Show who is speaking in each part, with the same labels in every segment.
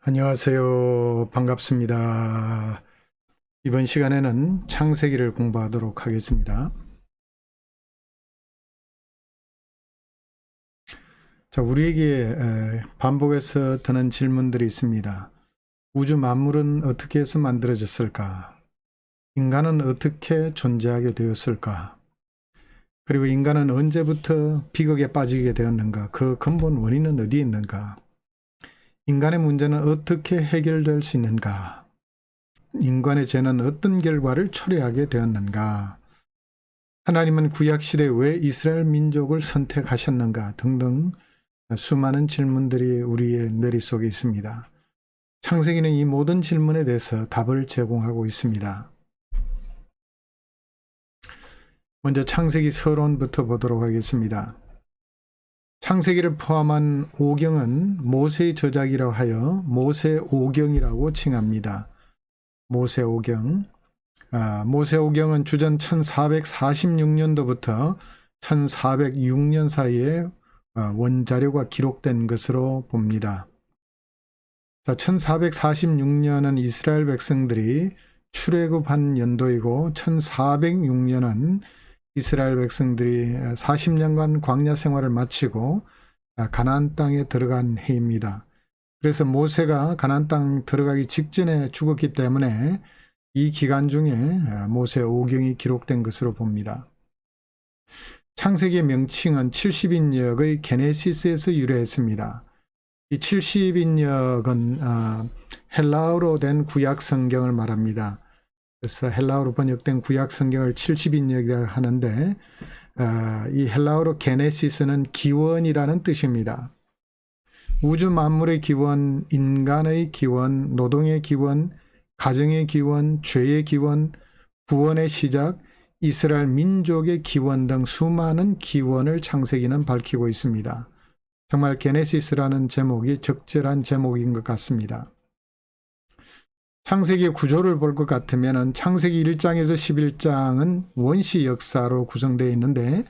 Speaker 1: 안녕하세요. 반갑습니다. 이번 시간에는 창세기를 공부하도록 하겠습니다. 자, 우리에게 반복해서 드는 질문들이 있습니다. 우주 만물은 어떻게 해서 만들어졌을까? 인간은 어떻게 존재하게 되었을까? 그리고 인간은 언제부터 비극에 빠지게 되었는가? 그 근본 원인은 어디에 있는가? 인간의 문제는 어떻게 해결될 수 있는가? 인간의 죄는 어떤 결과를 초래하게 되었는가? 하나님은 구약시대에 왜 이스라엘 민족을 선택하셨는가? 등등 수많은 질문들이 우리의 뇌리속에 있습니다. 창세기는 이 모든 질문에 대해서 답을 제공하고 있습니다. 먼저 창세기 서론부터 보도록 하겠습니다. 창세기를 포함한 오경은 모세의 저작이라고 하여 모세오경이라고 칭합니다. 모세오경. 모세오경은 주전 1446년도부터 1406년 사이에 원자료가 기록된 것으로 봅니다. 자, 1446년은 이스라엘 백성들이 출애굽한 연도이고 1406년은 이스라엘 백성들이 40년간 광야 생활을 마치고 가나안 땅에 들어간 해입니다. 그래서 모세가 가나안 땅 들어가기 직전에 죽었기 때문에 이 기간 중에 모세오경이 기록된 것으로 봅니다. 창세기의 명칭은 70인역의 게네시스에서 유래했습니다. 이 70인역은 헬라어로 된 구약 성경을 말합니다. 그래서 헬라어로 번역된 구약 성경을 70인역이라고 하는데 이 헬라어로 게네시스는 기원이라는 뜻입니다. 우주 만물의 기원, 인간의 기원, 노동의 기원, 가정의 기원, 죄의 기원, 구원의 시작, 이스라엘 민족의 기원 등 수많은 기원을 창세기는 밝히고 있습니다. 정말 게네시스라는 제목이 적절한 제목인 것 같습니다. 창세기의 구조를 볼 것 같으면 창세기 1장에서 11장은 원시 역사로 구성되어 있는데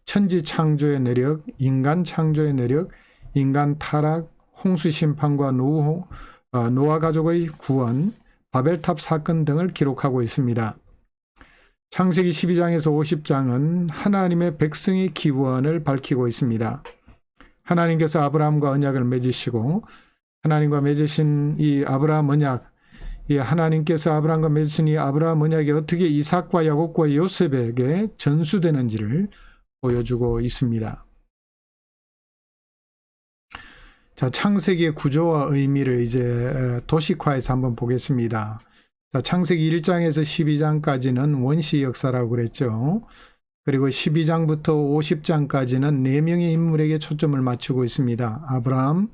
Speaker 1: 천지 창조의 내력, 인간 창조의 내력, 인간 타락, 홍수 심판과 노아 가족의 구원, 바벨탑 사건 등을 기록하고 있습니다. 창세기 12장에서 50장은 하나님의 백성의 기원을 밝히고 있습니다. 하나님께서 아브라함과 언약을 맺으시고 하나님과 맺으신 이 아브라함 언약, 이 하나님께서 아브라함과 맺으신 이 아브라함 언약이 어떻게 이삭과 야곱과 요셉에게 전수되는지를 보여주고 있습니다. 자, 창세기의 구조와 의미를 이제 도식화해서 한번 보겠습니다. 자, 창세기 1장에서 12장까지는 원시 역사라고 그랬죠. 그리고 12장부터 50장까지는 4명의 인물에게 초점을 맞추고 있습니다. 아브라함,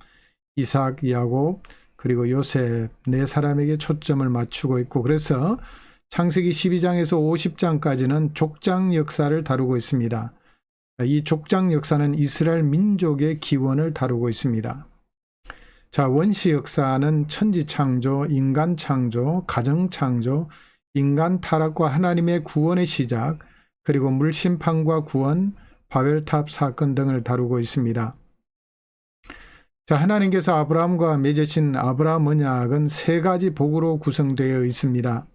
Speaker 1: 이삭, 야곱, 그리고 요셉 4사람에게 초점을 맞추고 있고, 그래서 창세기 12장에서 50장까지는 족장 역사를 다루고 있습니다. 이 족장 역사는 이스라엘 민족의 기원을 다루고 있습니다. 자, 원시 역사는 천지 창조, 인간 창조, 가정 창조, 인간 타락과 하나님의 구원의 시작, 그리고 물심판과 구원, 바벨탑 사건 등을 다루고 있습니다. 자, 하나님께서 아브라함과 맺으신 아브라함 언약은 3가지 복으로 구성되어 있습니다.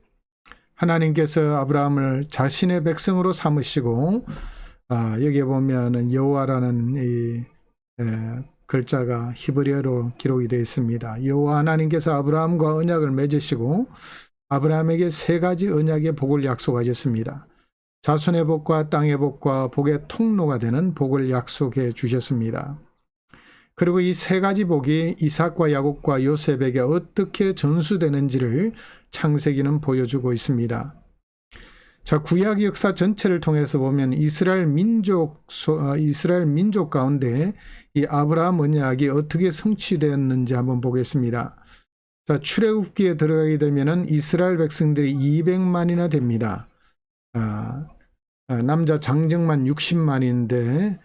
Speaker 1: 하나님께서 아브라함을 자신의 백성으로 삼으시고 여기에 보면은 여호와라는 이 글자가 히브리어로 기록이 되어 있습니다. 여호와 하나님께서 아브라함과 언약을 맺으시고 아브라함에게 3가지 언약의 복을 약속하셨습니다. 자손의 복과 땅의 복과 복의 통로가 되는 복을 약속해 주셨습니다. 그리고 이 3가지 복이 이삭과 야곱과 요셉에게 어떻게 전수되는지를 창세기는 보여주고 있습니다. 자, 구약 역사 전체를 통해서 보면 이스라엘 민족 가운데 이 아브라함 언약이 어떻게 성취되었는지 한번 보겠습니다. 자, 출애굽기에 들어가게 되면은 이스라엘 백성들이 200만이나 됩니다. 남자 장정만 60만인데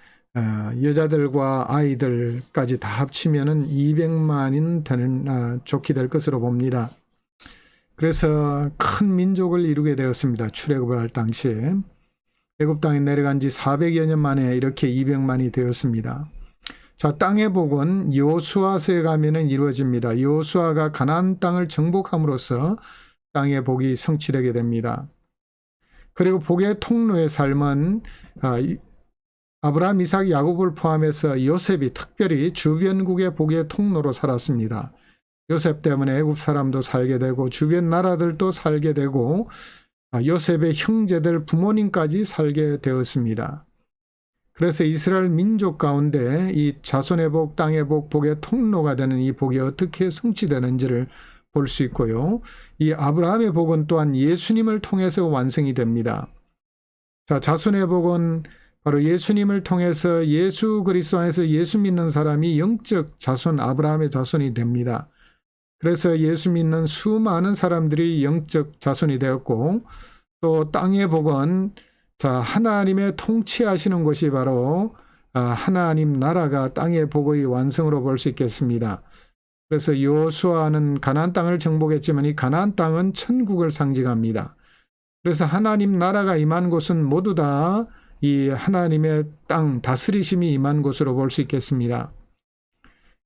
Speaker 1: 여자들과 아이들까지 다 합치면은 200만인 되는 좋게 될 것으로 봅니다. 그래서 큰 민족을 이루게 되었습니다. 출애굽을 할 당시에. 애굽 땅에 내려간 지 400여 년 만에 이렇게 200만이 되었습니다. 자, 땅의 복은 여호수아서에 가면은 이루어집니다. 여호수아가 가나안 땅을 정복함으로써 땅의 복이 성취되게 됩니다. 그리고 복의 통로의 삶은 아브라함, 이삭, 야곱을 포함해서 요셉이 특별히 주변국의 복의 통로로 살았습니다. 요셉 때문에 애굽 사람도 살게 되고 주변 나라들도 살게 되고 요셉의 형제들 부모님까지 살게 되었습니다. 그래서 이스라엘 민족 가운데 이 자손의 복, 땅의 복, 복의 통로가 되는 이 복이 어떻게 성취되는지를 볼 수 있고요. 이 아브라함의 복은 또한 예수님을 통해서 완성이 됩니다. 자, 자손의 복은 바로 예수님을 통해서 예수 그리스도 안에서 예수 믿는 사람이 영적 자손, 아브라함의 자손이 됩니다. 그래서 예수 믿는 수많은 사람들이 영적 자손이 되었고, 또 땅의 복은 자, 하나님의 통치하시는 곳이 바로 하나님 나라가 땅의 복의 완성으로 볼 수 있겠습니다. 그래서 여호수아는 가나안 땅을 정복했지만 이 가나안 땅은 천국을 상징합니다. 그래서 하나님 나라가 임한 곳은 모두 다 이 하나님의 땅 다스리심이 임한 곳으로 볼 수 있겠습니다.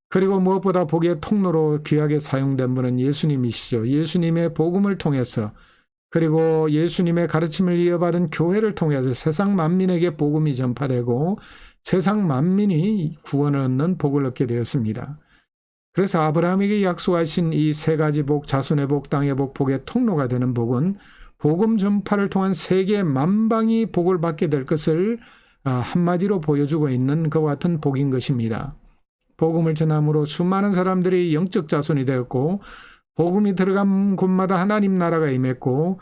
Speaker 1: 그리고 무엇보다 복의 통로로 귀하게 사용된 분은 예수님이시죠. 예수님의 복음을 통해서 그리고 예수님의 가르침을 이어받은 교회를 통해서 세상 만민에게 복음이 전파되고 세상 만민이 구원을 얻는 복을 얻게 되었습니다. 그래서 아브라함에게 약속하신 이 세 가지 복, 자손의 복, 땅의 복, 복의 통로가 되는 복은 복음 전파를 통한 세계 만방이 복을 받게 될 것을 한마디로 보여주고 있는 그와 같은 복인 것입니다. 복음을 전함으로 수많은 사람들이 영적 자손이 되었고 복음이 들어간 곳마다 하나님 나라가 임했고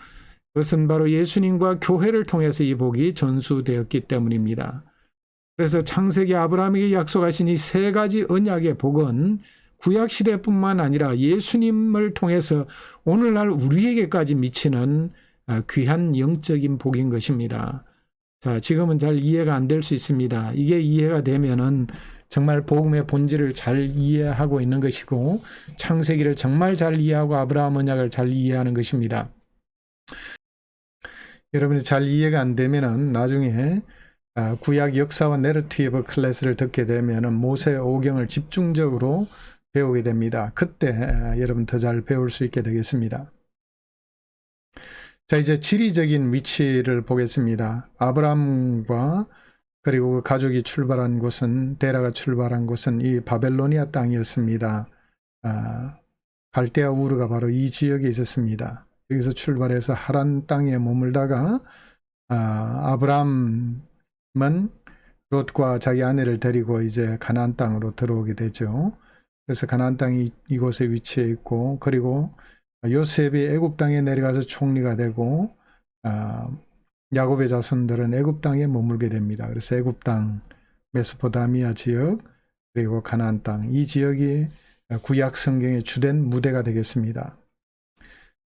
Speaker 1: 그것은 바로 예수님과 교회를 통해서 이 복이 전수되었기 때문입니다. 그래서 창세기 아브라함에게 약속하신 이 세 가지 언약의 복은 구약시대뿐만 아니라 예수님을 통해서 오늘날 우리에게까지 미치는 귀한 영적인 복인 것입니다. 자, 지금은 잘 이해가 안 될 수 있습니다. 이게 이해가 되면은 정말 복음의 본질을 잘 이해하고 있는 것이고 창세기를 정말 잘 이해하고 아브라함 언약을 잘 이해하는 것입니다. 여러분이 잘 이해가 안 되면은 나중에 구약 역사와 내러티브 클래스를 듣게 되면은 모세 오경을 집중적으로 배우게 됩니다. 그때 여러분 더 잘 배울 수 있게 되겠습니다. 자, 이제 지리적인 위치를 보겠습니다. 아브라함과 그리고 그 가족이 출발한 곳은 데라가 출발한 곳은 이 바벨로니아 땅이었습니다. 갈대아 우르가 바로 이 지역에 있었습니다. 여기서 출발해서 하란 땅에 머물다가 아브라함은 롯과 자기 아내를 데리고 이제 가나안 땅으로 들어오게 되죠. 그래서 가나안 땅이 이곳에 위치해 있고 그리고 요셉이 애굽 땅에 내려가서 총리가 되고 야곱의 자손들은 애굽 땅에 머물게 됩니다. 그래서 애굽 땅, 메소포타미아 지역, 그리고 가나안 땅, 이 지역이 구약 성경의 주된 무대가 되겠습니다.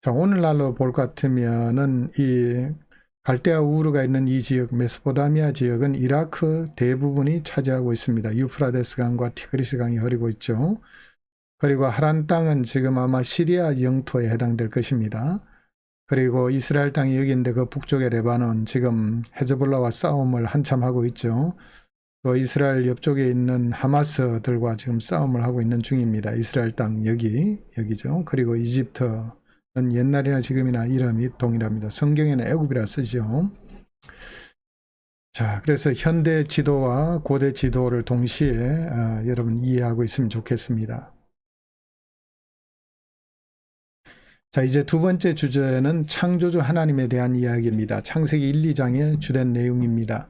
Speaker 1: 자, 오늘날로 볼 것 같으면은 이 갈대아 우르가 있는 이 지역, 메소포타미아 지역은 이라크 대부분이 차지하고 있습니다. 유프라데스 강과 티그리스 강이 흐르고 있죠. 그리고 하란 땅은 지금 아마 시리아 영토에 해당될 것입니다. 그리고 이스라엘 땅이 여기 있는데 그 북쪽의 레바논 지금 헤즈볼라와 싸움을 한참 하고 있죠. 또 이스라엘 옆쪽에 있는 하마스들과 지금 싸움을 하고 있는 중입니다. 이스라엘 땅 여기죠. 그리고 이집트는 옛날이나 지금이나 이름이 동일합니다. 성경에는 애굽이라 쓰죠. 자, 그래서 현대 지도와 고대 지도를 동시에 여러분 이해하고 있으면 좋겠습니다. 자, 이제 두 번째 주제는 창조주 하나님에 대한 이야기입니다. 창세기 1, 2장의 주된 내용입니다.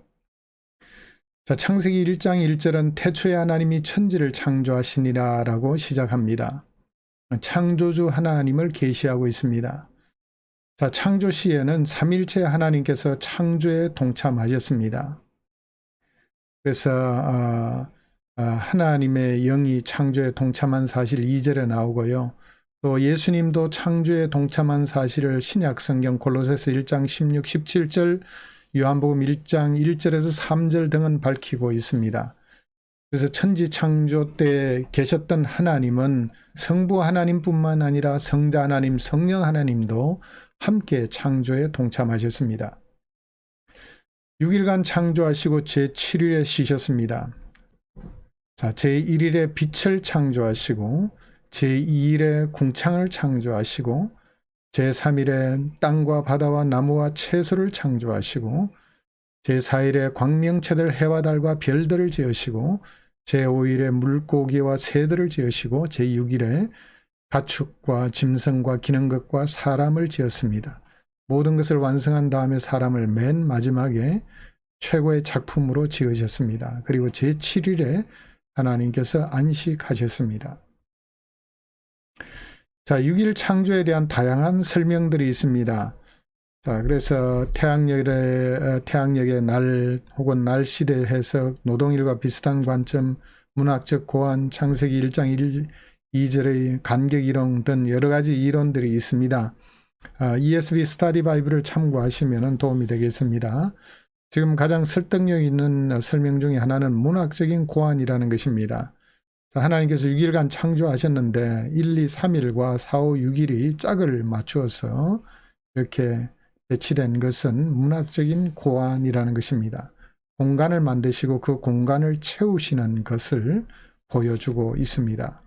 Speaker 1: 자, 창세기 1장 1절은 태초에 하나님이 천지를 창조하시니라 라고 시작합니다. 창조주 하나님을 계시하고 있습니다. 자, 창조 시에는 삼일체 하나님께서 창조에 동참하셨습니다. 그래서 하나님의 영이 창조에 동참한 사실 2절에 나오고요. 또 예수님도 창조에 동참한 사실을 신약 성경 골로새서 1장 16, 17절, 요한복음 1장 1절에서 3절 등은 밝히고 있습니다. 그래서 천지 창조 때 계셨던 하나님은 성부 하나님뿐만 아니라 성자 하나님, 성령 하나님도 함께 창조에 동참하셨습니다. 6일간 창조하시고 제7일에 쉬셨습니다. 자, 제1일에 빛을 창조하시고 제2일에 궁창을 창조하시고 제3일에 땅과 바다와 나무와 채소를 창조하시고 제4일에 광명체들 해와 달과 별들을 지으시고 제5일에 물고기와 새들을 지으시고 제6일에 가축과 짐승과 기는 것과 사람을 지었습니다. 모든 것을 완성한 다음에 사람을 맨 마지막에 최고의 작품으로 지으셨습니다. 그리고 제7일에 하나님께서 안식하셨습니다. 자, 6일 창조에 대한 다양한 설명들이 있습니다. 자, 그래서 태양력의 날 혹은 날씨대 해석, 노동일과 비슷한 관점, 문학적 고안, 창세기 1장 2절의 간격 이론 등 여러 가지 이론들이 있습니다. ESV 스터디 바이블을 참고하시면 도움이 되겠습니다. 지금 가장 설득력 있는 설명 중에 하나는 문학적인 고안이라는 것입니다. 하나님께서 6일간 창조하셨는데 1, 2, 3일과 4, 5, 6일이 짝을 맞추어서 이렇게 배치된 것은 문학적인 고안이라는 것입니다. 공간을 만드시고 그 공간을 채우시는 것을 보여주고 있습니다.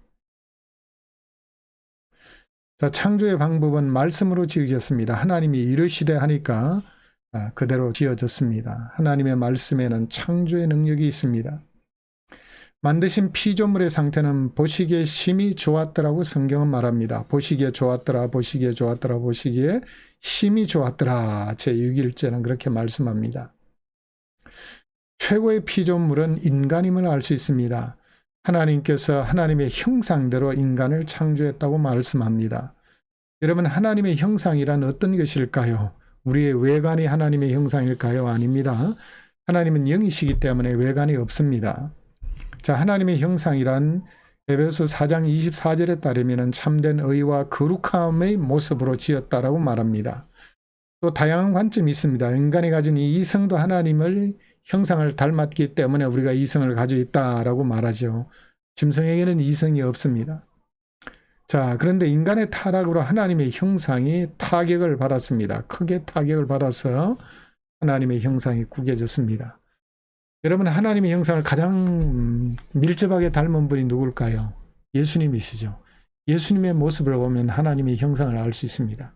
Speaker 1: 자, 창조의 방법은 말씀으로 지으셨습니다. 하나님이 이르시되 하니까 그대로 지어졌습니다. 하나님의 말씀에는 창조의 능력이 있습니다. 만드신 피조물의 상태는 보시기에 심히 좋았더라고 성경은 말합니다. 보시기에 좋았더라, 보시기에 좋았더라, 보시기에 심히 좋았더라. 제6일째는 그렇게 말씀합니다. 최고의 피조물은 인간임을 알 수 있습니다. 하나님께서 하나님의 형상대로 인간을 창조했다고 말씀합니다. 여러분, 하나님의 형상이란 어떤 것일까요? 우리의 외관이 하나님의 형상일까요? 아닙니다. 하나님은 영이시기 때문에 외관이 없습니다. 자, 하나님의 형상이란 에베소 4장 24절에 따르면 참된 의와 거룩함의 모습으로 지었다라고 말합니다. 또 다양한 관점이 있습니다. 인간이 가진 이 이성도 하나님의 형상을 닮았기 때문에 우리가 이성을 가지고 있다라고 말하죠. 짐승에게는 이성이 없습니다. 자, 그런데 인간의 타락으로 하나님의 형상이 타격을 받았습니다. 크게 타격을 받아서 하나님의 형상이 구겨졌습니다. 여러분, 하나님의 형상을 가장 밀접하게 닮은 분이 누굴까요? 예수님이시죠. 예수님의 모습을 보면 하나님의 형상을 알 수 있습니다.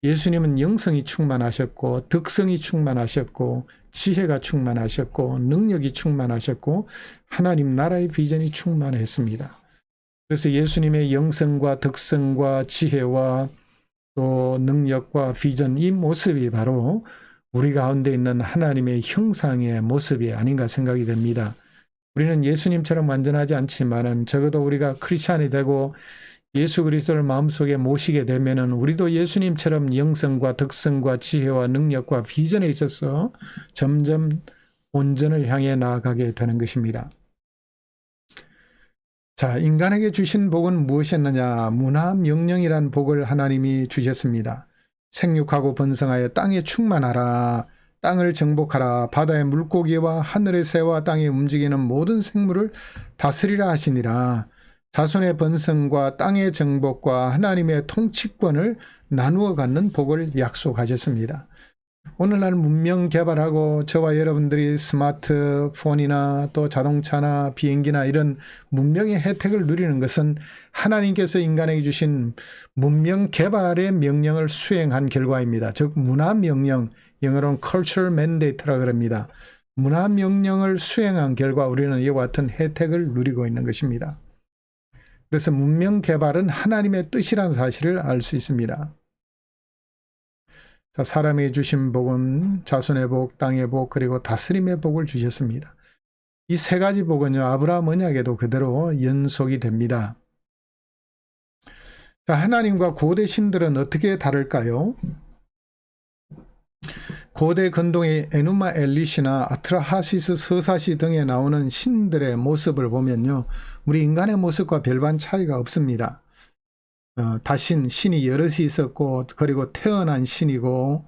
Speaker 1: 예수님은 영성이 충만하셨고 덕성이 충만하셨고 지혜가 충만하셨고 능력이 충만하셨고 하나님 나라의 비전이 충만했습니다. 그래서 예수님의 영성과 덕성과 지혜와 또 능력과 비전, 이 모습이 바로 우리 가운데 있는 하나님의 형상의 모습이 아닌가 생각이 됩니다. 우리는 예수님처럼 완전하지 않지만은 적어도 우리가 크리스찬이 되고 예수 그리스도를 마음속에 모시게 되면은 우리도 예수님처럼 영성과 덕성과 지혜와 능력과 비전에 있어서 점점 온전을 향해 나아가게 되는 것입니다. 자, 인간에게 주신 복은 무엇이었느냐? 문화명령이란 복을 하나님이 주셨습니다. 생육하고 번성하여 땅에 충만하라. 땅을 정복하라. 바다의 물고기와 하늘의 새와 땅에 움직이는 모든 생물을 다스리라 하시니라. 자손의 번성과 땅의 정복과 하나님의 통치권을 나누어 갖는 복을 약속하셨습니다. 오늘날 문명 개발하고 저와 여러분들이 스마트폰이나 또 자동차나 비행기나 이런 문명의 혜택을 누리는 것은 하나님께서 인간에게 주신 문명 개발의 명령을 수행한 결과입니다. 즉 문화명령, 영어로는 cultural mandate라고 합니다. 문화명령을 수행한 결과 우리는 이와 같은 혜택을 누리고 있는 것입니다. 그래서 문명 개발은 하나님의 뜻이라는 사실을 알 수 있습니다. 자, 사람에게 주신 복은 자손의 복, 땅의 복, 그리고 다스림의 복을 주셨습니다. 이 세 가지 복은요, 아브라함 언약에도 그대로 연속이 됩니다. 자, 하나님과 고대 신들은 어떻게 다를까요? 고대 근동의 에누마 엘리시나 아트라하시스 서사시 등에 나오는 신들의 모습을 보면요, 우리 인간의 모습과 별반 차이가 없습니다. 다신, 신이 여럿이 있었고, 그리고 태어난 신이고,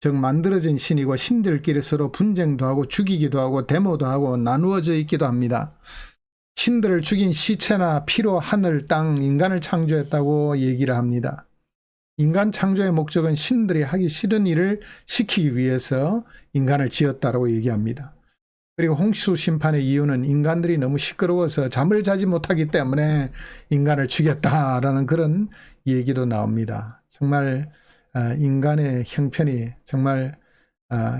Speaker 1: 즉 만들어진 신이고, 신들끼리 서로 분쟁도 하고 죽이기도 하고 데모도 하고 나누어져 있기도 합니다. 신들을 죽인 시체나 피로 하늘, 땅, 인간을 창조했다고 얘기를 합니다. 인간 창조의 목적은 신들이 하기 싫은 일을 시키기 위해서 인간을 지었다고 얘기합니다. 그리고 홍수 심판의 이유는 인간들이 너무 시끄러워서 잠을 자지 못하기 때문에 인간을 죽였다라는 그런 얘기도 나옵니다. 정말 인간의 형편이 정말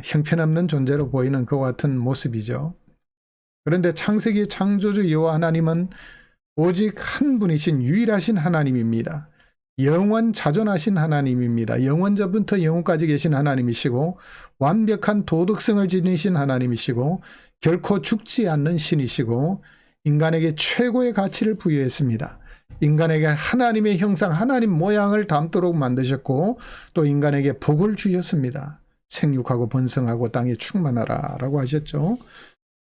Speaker 1: 형편없는 존재로 보이는 그와 같은 모습이죠. 그런데 창세기 창조주 여호와 하나님은 오직 한 분이신 유일하신 하나님입니다. 영원 자존하신 하나님입니다. 영원전부터 영원까지 계신 하나님이시고 완벽한 도덕성을 지니신 하나님이시고 결코 죽지 않는 신이시고 인간에게 최고의 가치를 부여했습니다. 인간에게 하나님의 형상, 하나님 모양을 닮도록 만드셨고 또 인간에게 복을 주셨습니다. 생육하고 번성하고 땅에 충만하라 라고 하셨죠.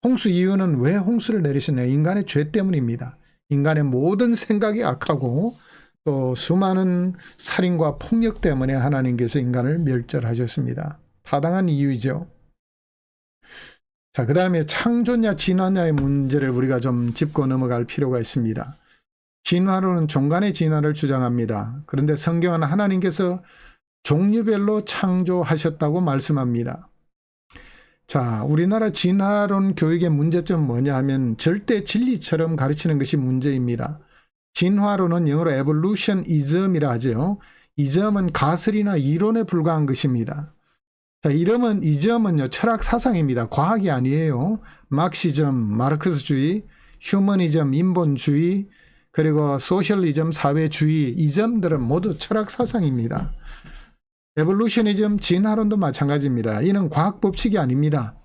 Speaker 1: 홍수 이유는 왜 홍수를 내리셨냐? 인간의 죄 때문입니다. 인간의 모든 생각이 악하고 또 수많은 살인과 폭력 때문에 하나님께서 인간을 멸절하셨습니다. 타당한 이유이죠. 자, 그 다음에 창조냐 진화냐의 문제를 우리가 좀 짚고 넘어갈 필요가 있습니다. 진화론은 종간의 진화를 주장합니다. 그런데 성경은 하나님께서 종류별로 창조하셨다고 말씀합니다. 자, 우리나라 진화론 교육의 문제점은 뭐냐 하면 절대 진리처럼 가르치는 것이 문제입니다. 진화론은 영어로 evolutionism이라 하죠. 이점은 가설이나 이론에 불과한 것입니다. 자, 이점은요, 철학 사상입니다. 과학이 아니에요. 막시즘, 마르크스주의, 휴머니즘, 인본주의, 그리고 소셜리즘, 사회주의, 이 점들은 모두 철학 사상입니다. 에볼루셔니즘, 진화론도 마찬가지입니다. 이는 과학 법칙이 아닙니다.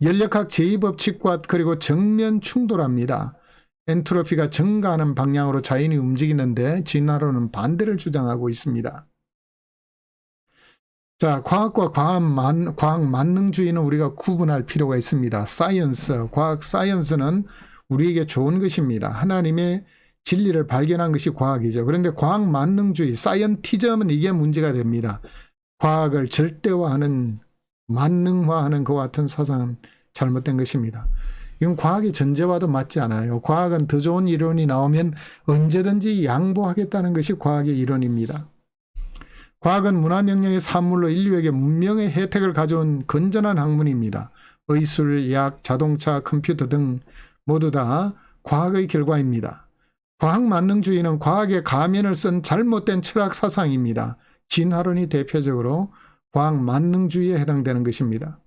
Speaker 1: 연력학 제2법칙과 그리고 정면 충돌합니다. 엔트로피가 증가하는 방향으로 자연이 움직이는데 진화론은 반대를 주장하고 있습니다. 자, 과학과 과학 만능주의는 우리가 구분할 필요가 있습니다. 사이언스, 과학 사이언스는 우리에게 좋은 것입니다. 하나님의 진리를 발견한 것이 과학이죠. 그런데 과학 만능주의, 사이언티즘은 이게 문제가 됩니다. 과학을 절대화하는, 만능화하는 그와 같은 사상은 잘못된 것입니다. 이건 과학의 전제와도 맞지 않아요. 과학은 더 좋은 이론이 나오면 언제든지 양보하겠다는 것이 과학의 이론입니다. 과학은 문화명령의 산물로 인류에게 문명의 혜택을 가져온 건전한 학문입니다. 의술, 약, 자동차, 컴퓨터 등 모두 다 과학의 결과입니다. 과학 만능주의는 과학의 가면을 쓴 잘못된 철학 사상입니다. 진화론이 대표적으로 과학 만능주의에 해당되는 것입니다.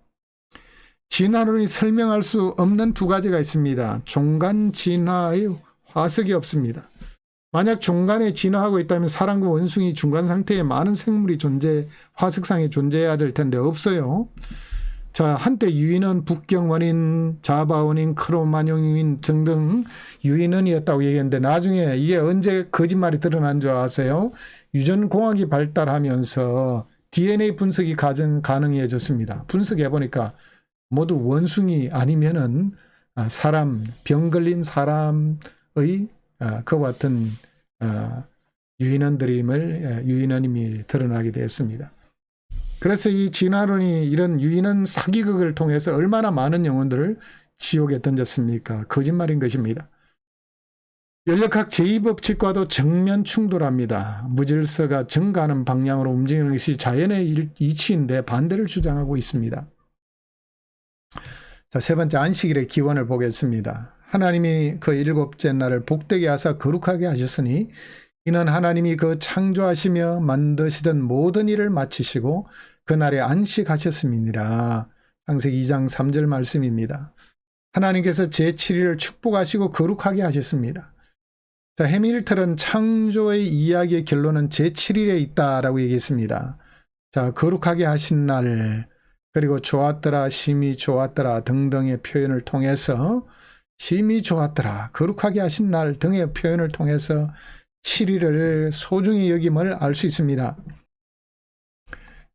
Speaker 1: 진화론이 설명할 수 없는 두 가지가 있습니다. 종간 진화의 화석이 없습니다. 만약 종간에 진화하고 있다면 사람과 원숭이 중간 상태에 많은 생물이 화석상에 존재해야 될 텐데 없어요. 자, 한때 유인은 북경 원인, 자바 원인, 크로마뇽 유인 등등 유인원이었다고 얘기했는데 나중에 이게 언제 거짓말이 드러난 줄 아세요? 유전공학이 발달하면서 DNA 분석이 가능해졌습니다. 분석해 보니까 모두 원숭이 아니면은 병 걸린 사람의 그와 같은 유인원임이 드러나게 되었습니다. 그래서 이 진화론이 이런 유인원 사기극을 통해서 얼마나 많은 영혼들을 지옥에 던졌습니까? 거짓말인 것입니다. 연력학 제2법칙과도 정면 충돌합니다. 무질서가 증가하는 방향으로 움직이는 것이 자연의 이치인데 반대를 주장하고 있습니다. 자, 세 번째 안식일의 기원을 보겠습니다. 하나님이 그 일곱째 날을 복되게 하사 거룩하게 하셨으니 이는 하나님이 그 창조하시며 만드시던 모든 일을 마치시고 그날에 안식하셨음이니라. 창세기 2장 3절 말씀입니다. 하나님께서 제7일을 축복하시고 거룩하게 하셨습니다. 자, 해밀턴은 창조의 이야기의 결론은 제7일에 있다라고 얘기했습니다. 자, 거룩하게 하신 날, 그리고 좋았더라, 심히 좋았더라 등등의 표현을 통해서 심히 좋았더라, 거룩하게 하신 날 등의 표현을 통해서 7일을 소중히 여김을 알 수 있습니다.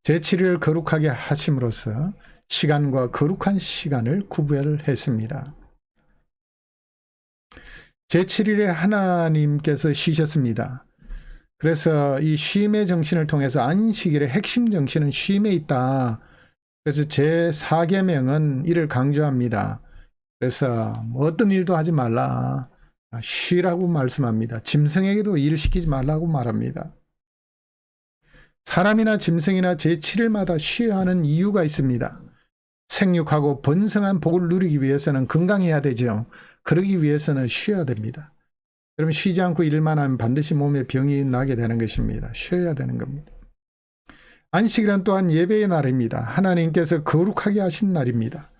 Speaker 1: 제7일을 거룩하게 하심으로써 시간과 거룩한 시간을 구별했습니다. 제7일에 하나님께서 쉬셨습니다. 그래서 이 쉼의 정신을 통해서 안식일의 핵심 정신은 쉼에 있다. 그래서 제4계명은 이를 강조합니다. 그래서 어떤 일도 하지 말라. 쉬라고 말씀합니다. 짐승에게도 일을 시키지 말라고 말합니다. 사람이나 짐승이나 제7일마다 쉬어야 하는 이유가 있습니다. 생육하고 번성한 복을 누리기 위해서는 건강해야 되죠. 그러기 위해서는 쉬어야 됩니다. 여러분 쉬지 않고 일만 하면 반드시 몸에 병이 나게 되는 것입니다. 쉬어야 되는 겁니다. 안식일은 또한 예배의 날입니다. 하나님께서 거룩하게 하신 날입니다.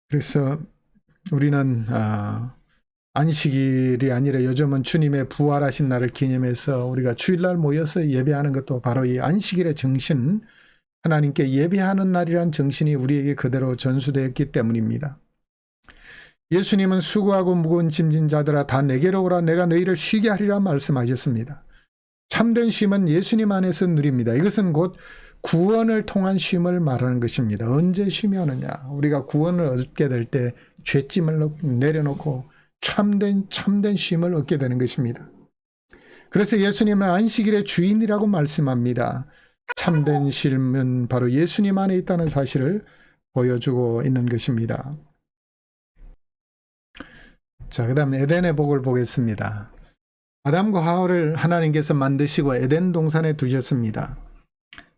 Speaker 1: 그래서 우리는 안식일이 아니라 요즘은 주님의 부활하신 날을 기념해서 우리가 주일날 모여서 예배하는 것도 바로 이 안식일의 정신, 하나님께 예배하는 날이란 정신이 우리에게 그대로 전수되었기 때문입니다. 예수님은 수고하고 무거운 짐진 자들아 다 내게로 오라 내가 너희를 쉬게 하리라 말씀하셨습니다. 참된 쉼은 예수님 안에서 누립니다. 이것은 곧 구원을 통한 쉼을 말하는 것입니다. 언제 쉼이 오느냐? 우리가 구원을 얻게 될 때 죄짐을 내려놓고 참된 쉼을 얻게 되는 것입니다. 그래서 예수님은 안식일의 주인이라고 말씀합니다. 참된 쉼은 바로 예수님 안에 있다는 사실을 보여주고 있는 것입니다. 자, 그 다음 에덴의 복을 보겠습니다. 아담과 하와를 하나님께서 만드시고 에덴 동산에 두셨습니다.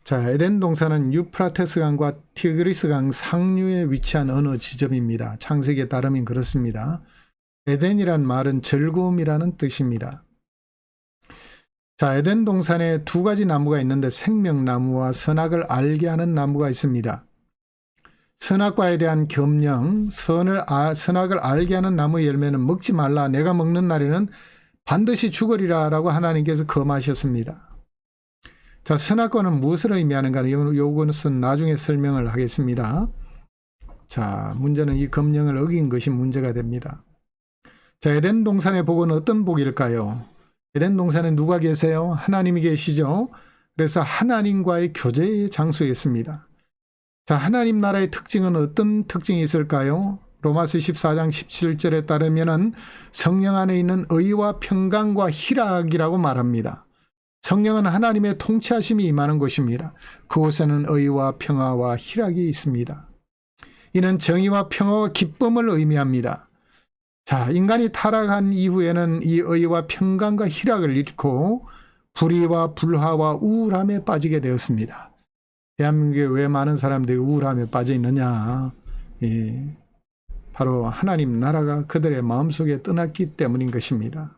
Speaker 1: 자, 에덴 동산은 유프라테스 강과 티그리스 강 상류에 위치한 어느 지점입니다. 창세기에 따르면 그렇습니다. 에덴이란 말은 즐거움이라는 뜻입니다. 자, 에덴 동산에 두 가지 나무가 있는데 생명나무와 선악을 알게 하는 나무가 있습니다. 선악과에 대한 겸령, 선악을 알게 하는 나무의 열매는 먹지 말라. 내가 먹는 날에는 반드시 죽으리라 라고 하나님께서 금하셨습니다. 자, 선악과는 무엇을 의미하는가? 요것은 나중에 설명을 하겠습니다. 자, 문제는 이 검령을 어긴 것이 문제가 됩니다. 자, 에덴 동산의 복은 어떤 복일까요? 에덴 동산에 누가 계세요? 하나님이 계시죠? 그래서 하나님과의 교제의 장소였습니다. 자, 하나님 나라의 특징은 어떤 특징이 있을까요? 로마서 14장 17절에 따르면 성령 안에 있는 의와 평강과 희락이라고 말합니다. 성령은 하나님의 통치하심이 임하는 곳입니다. 그곳에는 의와 평화와 희락이 있습니다. 이는 정의와 평화와 기쁨을 의미합니다. 자, 인간이 타락한 이후에는 이 의와 평강과 희락을 잃고 불의와 불화와 우울함에 빠지게 되었습니다. 대한민국에 왜 많은 사람들이 우울함에 빠져 있느냐? 바로 하나님 나라가 그들의 마음속에 떠났기 때문인 것입니다.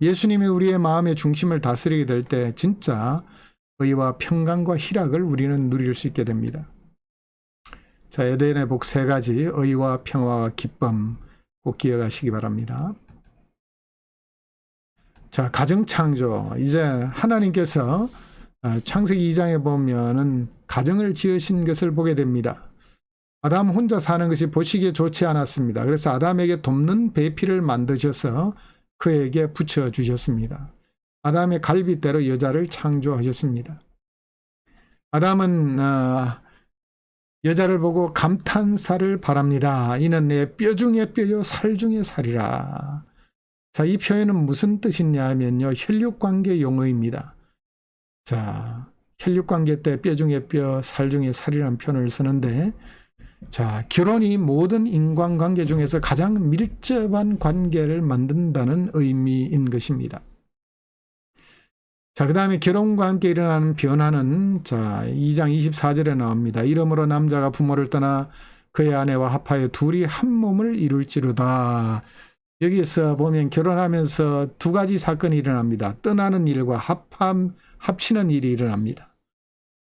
Speaker 1: 예수님이 우리의 마음의 중심을 다스리게 될 때 진짜 의와 평강과 희락을 우리는 누릴 수 있게 됩니다. 자, 에덴의 복 세 가지, 의와 평화와 기쁨 꼭 기억하시기 바랍니다. 자, 가정창조. 이제 하나님께서 창세기 2장에 보면은 가정을 지으신 것을 보게 됩니다. 아담 혼자 사는 것이 보시기에 좋지 않았습니다. 그래서 아담에게 돕는 배필을 만드셔서 그에게 붙여주셨습니다. 아담의 갈빗대로 여자를 창조하셨습니다. 아담은 여자를 보고 감탄사를 바랍니다. 이는 내 뼈 중에 뼈요 살 중에 살이라. 자, 이 표현은 무슨 뜻이냐 하면요, 혈육관계 용어입니다. 자, 혈육관계 때 뼈 중에 뼈, 살 중에 살이라는 표현을 쓰는데, 자, 결혼이 모든 인간관계 중에서 가장 밀접한 관계를 만든다는 의미인 것입니다. 자, 그 다음에 결혼과 함께 일어나는 변화는 자, 2장 24절에 나옵니다. 이러므로 남자가 부모를 떠나 그의 아내와 합하여 둘이 한 몸을 이룰지로다. 여기에서 보면 결혼하면서 두 가지 사건이 일어납니다. 떠나는 일과 합치는 일이 일어납니다.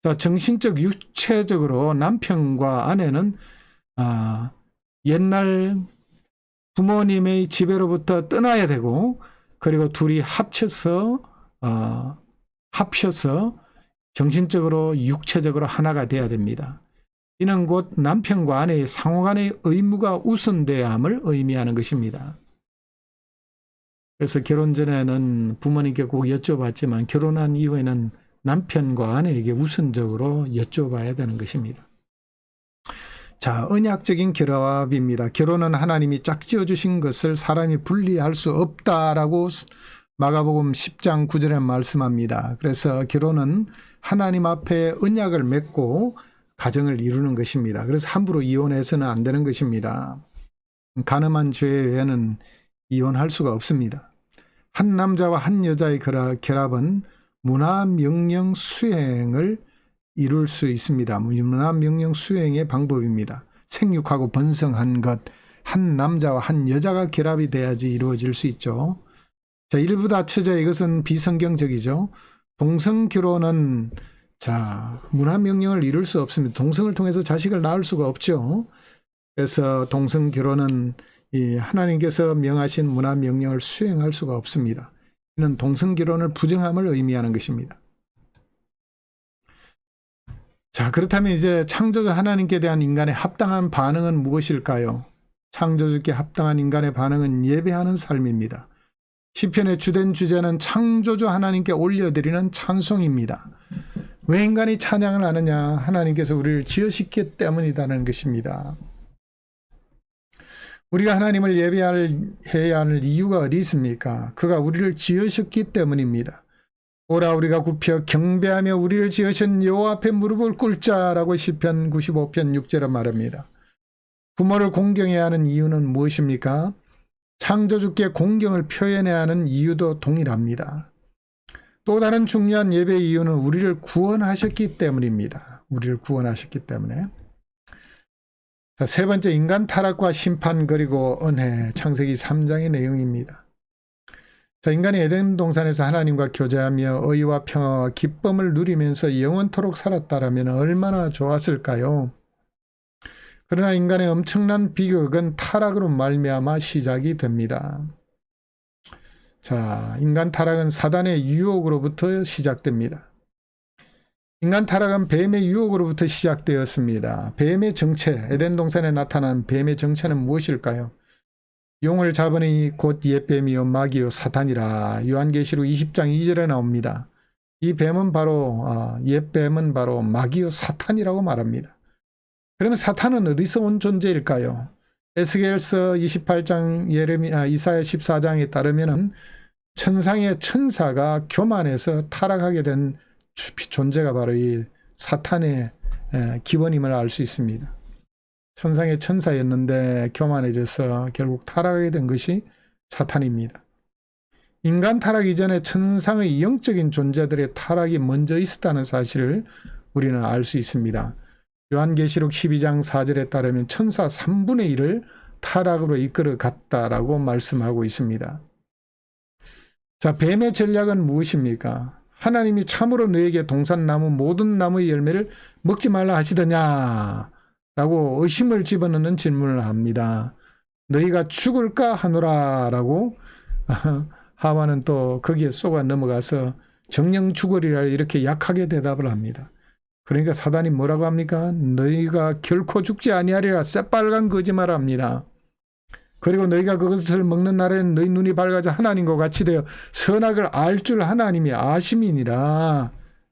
Speaker 1: 자, 정신적, 육체적으로 남편과 아내는 옛날 부모님의 지배로부터 떠나야 되고, 그리고 둘이 합쳐서 정신적으로 육체적으로 하나가 돼야 됩니다. 이는 곧 남편과 아내의 상호간의 의무가 우선돼야 함을 의미하는 것입니다. 그래서 결혼 전에는 부모님께 꼭 여쭤봤지만 결혼한 이후에는 남편과 아내에게 우선적으로 여쭤봐야 되는 것입니다. 자, 언약적인 결합입니다. 결혼은 하나님이 짝지어 주신 것을 사람이 분리할 수 없다라고 마가복음 10장 9절에 말씀합니다. 그래서 결혼은 하나님 앞에 언약을 맺고 가정을 이루는 것입니다. 그래서 함부로 이혼해서는 안 되는 것입니다. 간음한 죄 외에는 이혼할 수가 없습니다. 한 남자와 한 여자의 결합은 문화 명령 수행을 이룰 수 있습니다. 문화명령 수행의 방법입니다. 생육하고 번성한 것, 한 남자와 한 여자가 결합이 돼야지 이루어질 수 있죠. 자, 일부 다처자 이것은 비성경적이죠. 동성결혼은 문화명령을 이룰 수 없습니다. 동성을 통해서 자식을 낳을 수가 없죠. 그래서 동성결혼은 하나님께서 명하신 문화명령을 수행할 수가 없습니다. 이는 동성결혼을 부정함을 의미하는 것입니다. 자, 그렇다면 이제 창조주 하나님께 대한 인간의 합당한 반응은 무엇일까요? 창조주께 합당한 인간의 반응은 예배하는 삶입니다. 시편의 주된 주제는 창조주 하나님께 올려드리는 찬송입니다. 왜 인간이 찬양을 하느냐? 하나님께서 우리를 지으셨기 때문이라는 것입니다. 우리가 하나님을 예배해야 할 이유가 어디 있습니까? 그가 우리를 지으셨기 때문입니다. 오라 우리가 굽혀 경배하며 우리를 지으신 여호와 앞에 무릎을 꿇자라고 시편 95편 6절에 말합니다. 부모를 공경해야 하는 이유는 무엇입니까? 창조주께 공경을 표현해야 하는 이유도 동일합니다. 또 다른 중요한 예배의 이유는 우리를 구원하셨기 때문입니다. 우리를 구원하셨기 때문에. 자, 세 번째, 인간 타락과 심판 그리고 은혜, 창세기 3장의 내용입니다. 자, 인간이 에덴 동산에서 하나님과 교제하며 의와 평화와 기쁨을 누리면서 영원토록 살았다라면 얼마나 좋았을까요? 그러나 인간의 엄청난 비극은 타락으로 말미암아 시작이 됩니다. 자, 인간 타락은 사단의 유혹으로부터 시작됩니다. 인간 타락은 뱀의 유혹으로부터 시작되었습니다. 뱀의 정체, 에덴 동산에 나타난 뱀의 정체는 무엇일까요? 용을 잡으니 곧 옛뱀이요 마귀요 사탄이라. 요한계시록 20장 2절에 나옵니다. 이 뱀은 바로 옛뱀은 바로 마귀요 사탄이라고 말합니다. 그러면 사탄은 어디서 온 존재일까요? 에스겔서 28장 이사야 14장에 따르면 천상의 천사가 교만해서 타락하게 된 존재가 바로 이 사탄의 기본임을 알 수 있습니다. 천상의 천사였는데 교만해져서 결국 타락하게 된 것이 사탄입니다. 인간 타락 이전에 천상의 영적인 존재들의 타락이 먼저 있었다는 사실을 우리는 알 수 있습니다. 요한계시록 12장 4절에 따르면 천사 3분의 1을 타락으로 이끌어 갔다라고 말씀하고 있습니다. 자, 뱀의 전략은 무엇입니까? 하나님이 참으로 너에게 동산나무 모든 나무의 열매를 먹지 말라 하시더냐? 라고 의심을 집어넣는 질문을 합니다. 너희가 죽을까 하노라 라고 하와는 또 거기에 쏘가 넘어가서 정녕 죽으리라 이렇게 약하게 대답을 합니다. 그러니까 사단이 뭐라고 합니까? 너희가 결코 죽지 아니하리라 새빨간 거짓말을 합니다. 그리고 너희가 그것을 먹는 날에는 너희 눈이 밝아져 하나님과 같이 되어 선악을 알 줄 하나님이 아심이니라.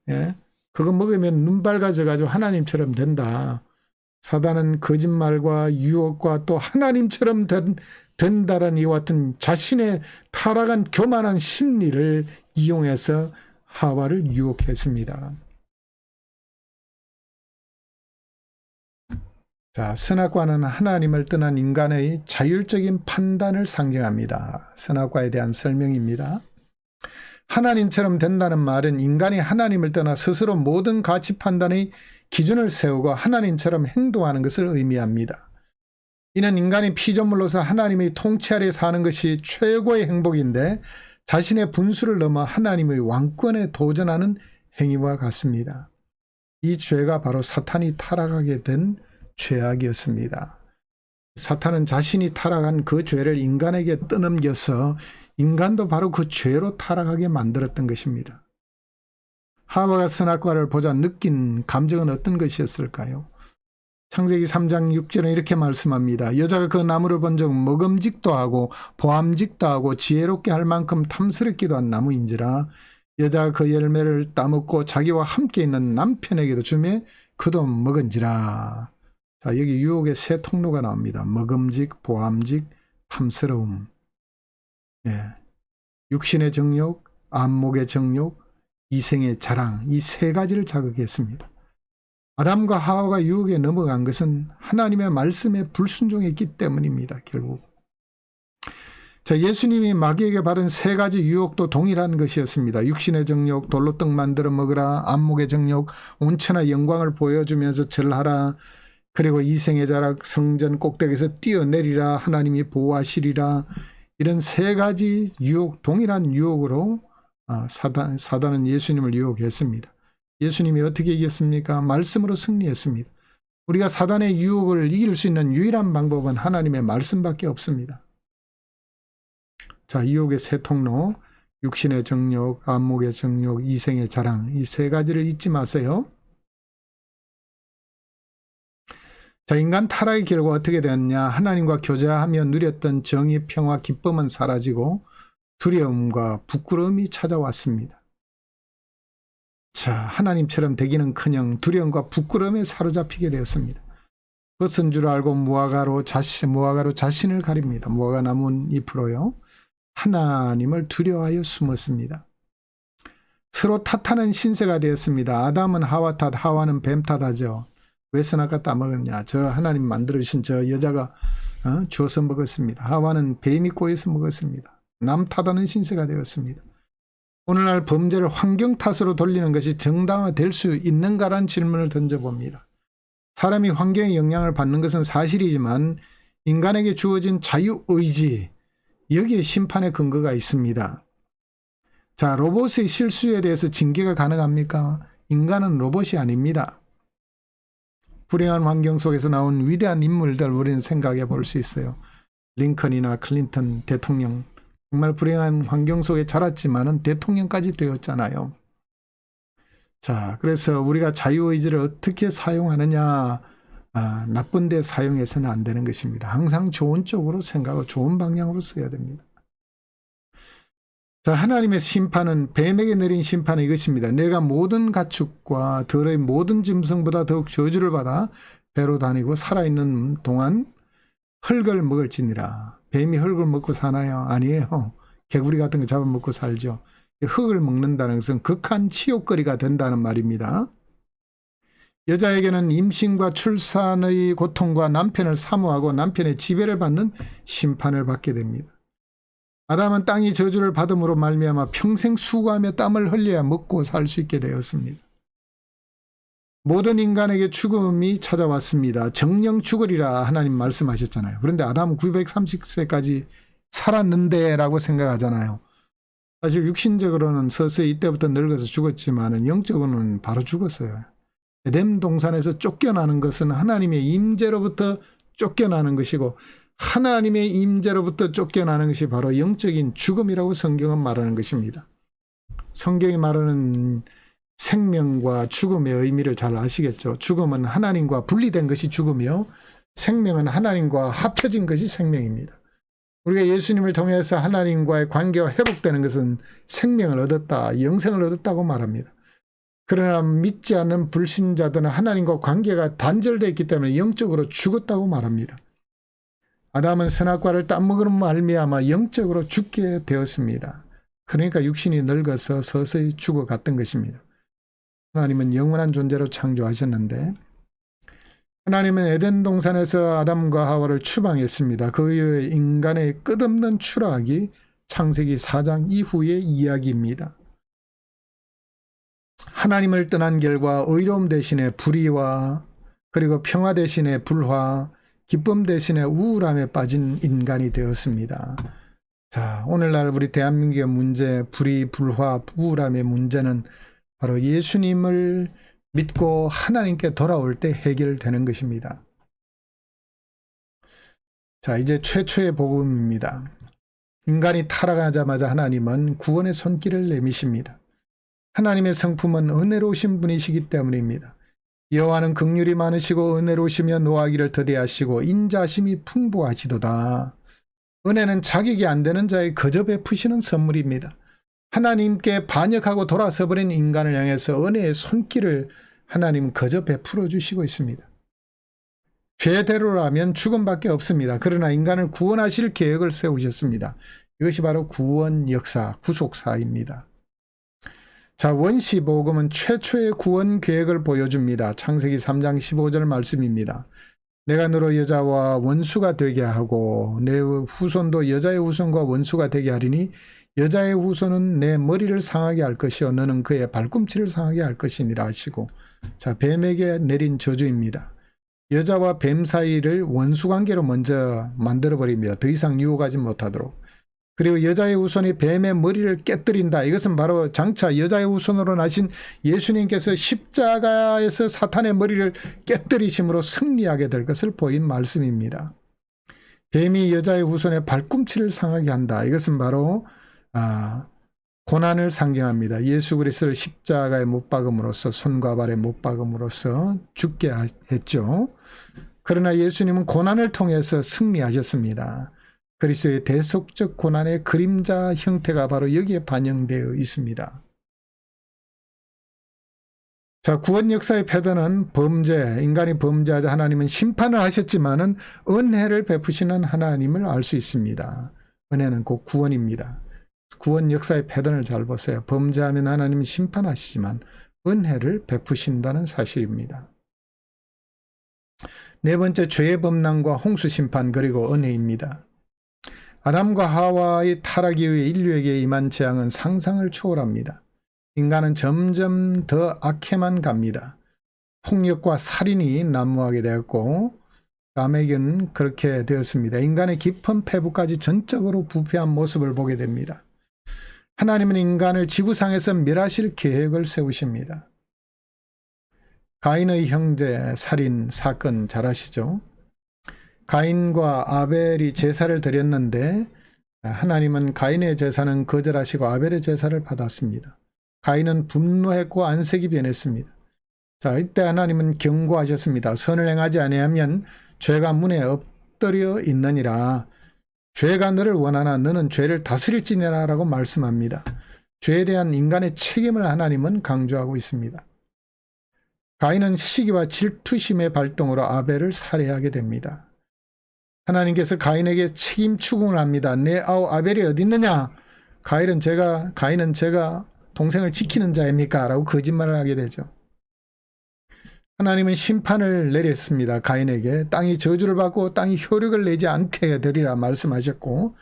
Speaker 1: 예? 그거 먹으면 눈 밝아져 가지고 하나님처럼 된다. 사단은 거짓말과 유혹과 또 하나님처럼 된다라는 이와 같은 자신의 타락한 교만한 심리를 이용해서 하와를 유혹했습니다. 자, 선악과는 하나님을 떠난 인간의 자율적인 판단을 상징합니다. 선악과에 대한 설명입니다. 하나님처럼 된다는 말은 인간이 하나님을 떠나 스스로 모든 가치 판단의 기준을 세우고 하나님처럼 행동하는 것을 의미합니다. 이는 인간이 피조물로서 하나님의 통치 아래 사는 것이 최고의 행복인데 자신의 분수를 넘어 하나님의 왕권에 도전하는 행위와 같습니다. 이 죄가 바로 사탄이 타락하게 된 죄악이었습니다. 사탄은 자신이 타락한 그 죄를 인간에게 떠넘겨서 인간도 바로 그 죄로 타락하게 만들었던 것입니다. 하와가 선악과를 보자 느낀 감정은 어떤 것이었을까요? 창세기 3장 6절은 이렇게 말씀합니다. 여자가 그 나무를 본 적 먹음직도 하고 보암직도 하고 지혜롭게 할 만큼 탐스럽기도 한 나무인지라 여자가 그 열매를 따먹고 자기와 함께 있는 남편에게도 주매 그도 먹은지라. 자, 여기 유혹의 세 통로가 나옵니다. 먹음직, 보암직, 탐스러움. 예. 육신의 정욕, 안목의 정욕, 이생의 자랑, 이 세 가지를 자극했습니다. 아담과 하와가 유혹에 넘어간 것은 하나님의 말씀에 불순종했기 때문입니다. 결국. 자, 예수님이 마귀에게 받은 세 가지 유혹도 동일한 것이었습니다. 육신의 정욕, 돌로 떡 만들어 먹으라, 안목의 정욕, 온천한 영광을 보여주면서 절하라, 그리고 이생의 자락, 성전 꼭대기에서 뛰어내리라, 하나님이 보호하시리라. 이런 세 가지 유혹, 동일한 유혹으로 사단은 예수님을 유혹했습니다. 예수님이 어떻게 이겼습니까? 말씀으로 승리했습니다. 우리가 사단의 유혹을 이길 수 있는 유일한 방법은 하나님의 말씀밖에 없습니다. 자, 유혹의 세 통로, 육신의 정욕, 안목의 정욕, 이생의 자랑, 이 세 가지를 잊지 마세요. 자, 인간 타락의 결과 어떻게 되었냐? 하나님과 교제하며 누렸던 정의, 평화, 기쁨은 사라지고 두려움과 부끄러움이 찾아왔습니다. 자, 하나님처럼 되기는커녕 두려움과 부끄러움에 사로잡히게 되었습니다. 벗은 줄 알고 무화과로 자신을 가립니다. 무화과 나무 잎으로요. 하나님을 두려워하여 숨었습니다. 서로 탓하는 신세가 되었습니다. 아담은 하와 탓, 하와는 뱀 탓하죠. 왜 선악과 따먹었냐? 저 하나님 만들으신 저 여자가 주워서 먹었습니다. 하와는 뱀이 꼬여서 먹었습니다. 남 탓하는 신세가 되었습니다. 오늘날 범죄를 환경 탓으로 돌리는 것이 정당화될 수 있는가라는 질문을 던져봅니다. 사람이 환경의 영향을 받는 것은 사실이지만 인간에게 주어진 자유의지, 여기에 심판의 근거가 있습니다. 자, 로봇의 실수에 대해서 징계가 가능합니까? 인간은 로봇이 아닙니다. 불행한 환경 속에서 나온 위대한 인물들 우리는 생각해 볼 수 있어요. 링컨이나 클린턴 대통령, 정말 불행한 환경 속에 자랐지만은 대통령까지 되었잖아요. 자, 그래서 우리가 자유의지를 어떻게 사용하느냐, 나쁜 데 사용해서는 안 되는 것입니다. 항상 좋은 쪽으로 생각하고 좋은 방향으로 써야 됩니다. 자, 하나님의 심판은 뱀에게 내린 심판은 이것입니다. 내가 모든 가축과 들의 모든 짐승보다 더욱 저주를 받아 배로 다니고 살아있는 동안 흙을 먹을지니라. 뱀이 흙을 먹고 사나요? 아니에요. 개구리 같은 거 잡아먹고 살죠. 흙을 먹는다는 것은 극한 치욕거리가 된다는 말입니다. 여자에게는 임신과 출산의 고통과 남편을 사모하고 남편의 지배를 받는 심판을 받게 됩니다. 아담은 땅이 저주를 받음으로 말미암아 평생 수고하며 땀을 흘려야 먹고 살 수 있게 되었습니다. 모든 인간에게 죽음이 찾아왔습니다. 정령 죽으리라 하나님 말씀하셨잖아요. 그런데 아담은 930세까지 살았는데 라고 생각하잖아요. 사실 육신적으로는 서서히 이때부터 늙어서 죽었지만 영적으로는 바로 죽었어요. 에덴 동산에서 쫓겨나는 것은 하나님의 임재로부터 쫓겨나는 것이고 하나님의 임재로부터 쫓겨나는 것이 바로 영적인 죽음이라고 성경은 말하는 것입니다. 성경이 말하는 생명과 죽음의 의미를 잘 아시겠죠. 죽음은 하나님과 분리된 것이 죽음이요, 생명은 하나님과 합쳐진 것이 생명입니다. 우리가 예수님을 통해서 하나님과의 관계가 회복되는 것은 생명을 얻었다, 영생을 얻었다고 말합니다. 그러나 믿지 않는 불신자들은 하나님과 관계가 단절되어 있기 때문에 영적으로 죽었다고 말합니다. 아담은 선악과를 따먹으로 말미암아 영적으로 죽게 되었습니다. 그러니까 육신이 늙어서 서서히 죽어갔던 것입니다. 하나님은 영원한 존재로 창조하셨는데 하나님은 에덴 동산에서 아담과 하와를 추방했습니다. 그 이후에 인간의 끝없는 추락이 창세기 4장 이후의 이야기입니다. 하나님을 떠난 결과 의로움 대신에 불의와 그리고 평화 대신에 불화, 기쁨 대신에 우울함에 빠진 인간이 되었습니다. 자, 오늘날 우리 대한민국의 문제, 불의, 불화, 우울함의 문제는 바로 예수님을 믿고 하나님께 돌아올 때 해결되는 것입니다. 자, 이제 최초의 복음입니다. 인간이 타락하자마자 하나님은 구원의 손길을 내미십니다. 하나님의 성품은 은혜로우신 분이시기 때문입니다. 여호와는 긍휼이 많으시고 은혜로우시며 노하기를 더디하시고 인자심이 풍부하시도다. 은혜는 자격이 안 되는 자의 거저 베푸시는 선물입니다. 하나님께 반역하고 돌아서버린 인간을 향해서 은혜의 손길을 하나님은 거저 베풀어 주시고 있습니다. 죄대로라면 죽음밖에 없습니다. 그러나 인간을 구원하실 계획을 세우셨습니다. 이것이 바로 구원 역사, 구속사입니다. 자, 원시복음은 최초의 구원 계획을 보여줍니다. 창세기 3장 15절 말씀입니다. 내가 너로 여자와 원수가 되게 하고 내 후손도 여자의 후손과 원수가 되게 하리니 여자의 후손은 내 머리를 상하게 할 것이요 너는 그의 발꿈치를 상하게 할 것이니라 하시고, 자, 뱀에게 내린 저주입니다. 여자와 뱀 사이를 원수관계로 먼저 만들어버립니다. 더 이상 유혹하지 못하도록. 그리고 여자의 후손이 뱀의 머리를 깨뜨린다. 이것은 바로 장차 여자의 후손으로 나신 예수님께서 십자가에서 사탄의 머리를 깨뜨리심으로 승리하게 될 것을 보인 말씀입니다. 뱀이 여자의 후손의 발꿈치를 상하게 한다. 이것은 바로 고난을 상징합니다. 예수 그리스도를 십자가에 못 박음으로써, 손과 발에 못 박음으로써 죽게 했죠. 그러나 예수님은 고난을 통해서 승리하셨습니다. 그리스도의 대속적 고난의 그림자 형태가 바로 여기에 반영되어 있습니다. 자, 구원 역사의 패턴은 범죄, 인간이 범죄하자 하나님은 심판을 하셨지만은 은혜를 베푸시는 하나님을 알 수 있습니다. 은혜는 곧 구원입니다. 구원 역사의 패턴을 잘 보세요. 범죄하면 하나님이 심판하시지만 은혜를 베푸신다는 사실입니다. 네 번째, 죄의 범람과 홍수 심판 그리고 은혜입니다. 아담과 하와의 타락에 의해 인류에게 임한 재앙은 상상을 초월합니다. 인간은 점점 더 악해만 갑니다. 폭력과 살인이 난무하게 되었고 라멕은 그렇게 되었습니다. 인간의 깊은 패부까지 전적으로 부패한 모습을 보게 됩니다. 하나님은 인간을 지구상에서 멸하실 계획을 세우십니다. 가인의 형제 살인 사건 잘 아시죠? 가인과 아벨이 제사를 드렸는데 하나님은 가인의 제사는 거절하시고 아벨의 제사를 받았습니다. 가인은 분노했고 안색이 변했습니다. 자, 이때 하나님은 경고하셨습니다. 선을 행하지 아니하면 죄가 문에 엎드려 있느니라. 죄가 너를 원하나 너는 죄를 다스릴지니라 라고 말씀합니다. 죄에 대한 인간의 책임을 하나님은 강조하고 있습니다. 가인은 시기와 질투심의 발동으로 아벨을 살해하게 됩니다. 하나님께서 가인에게 책임 추궁을 합니다. 내 아우 아벨이 어디 있느냐? 가인은 제가 동생을 지키는 자입니까? 라고 거짓말을 하게 되죠. 하나님은 심판을 내렸습니다. 가인에게 땅이 저주를 받고 땅이 효력을 내지 않게 되리라 말씀하셨고,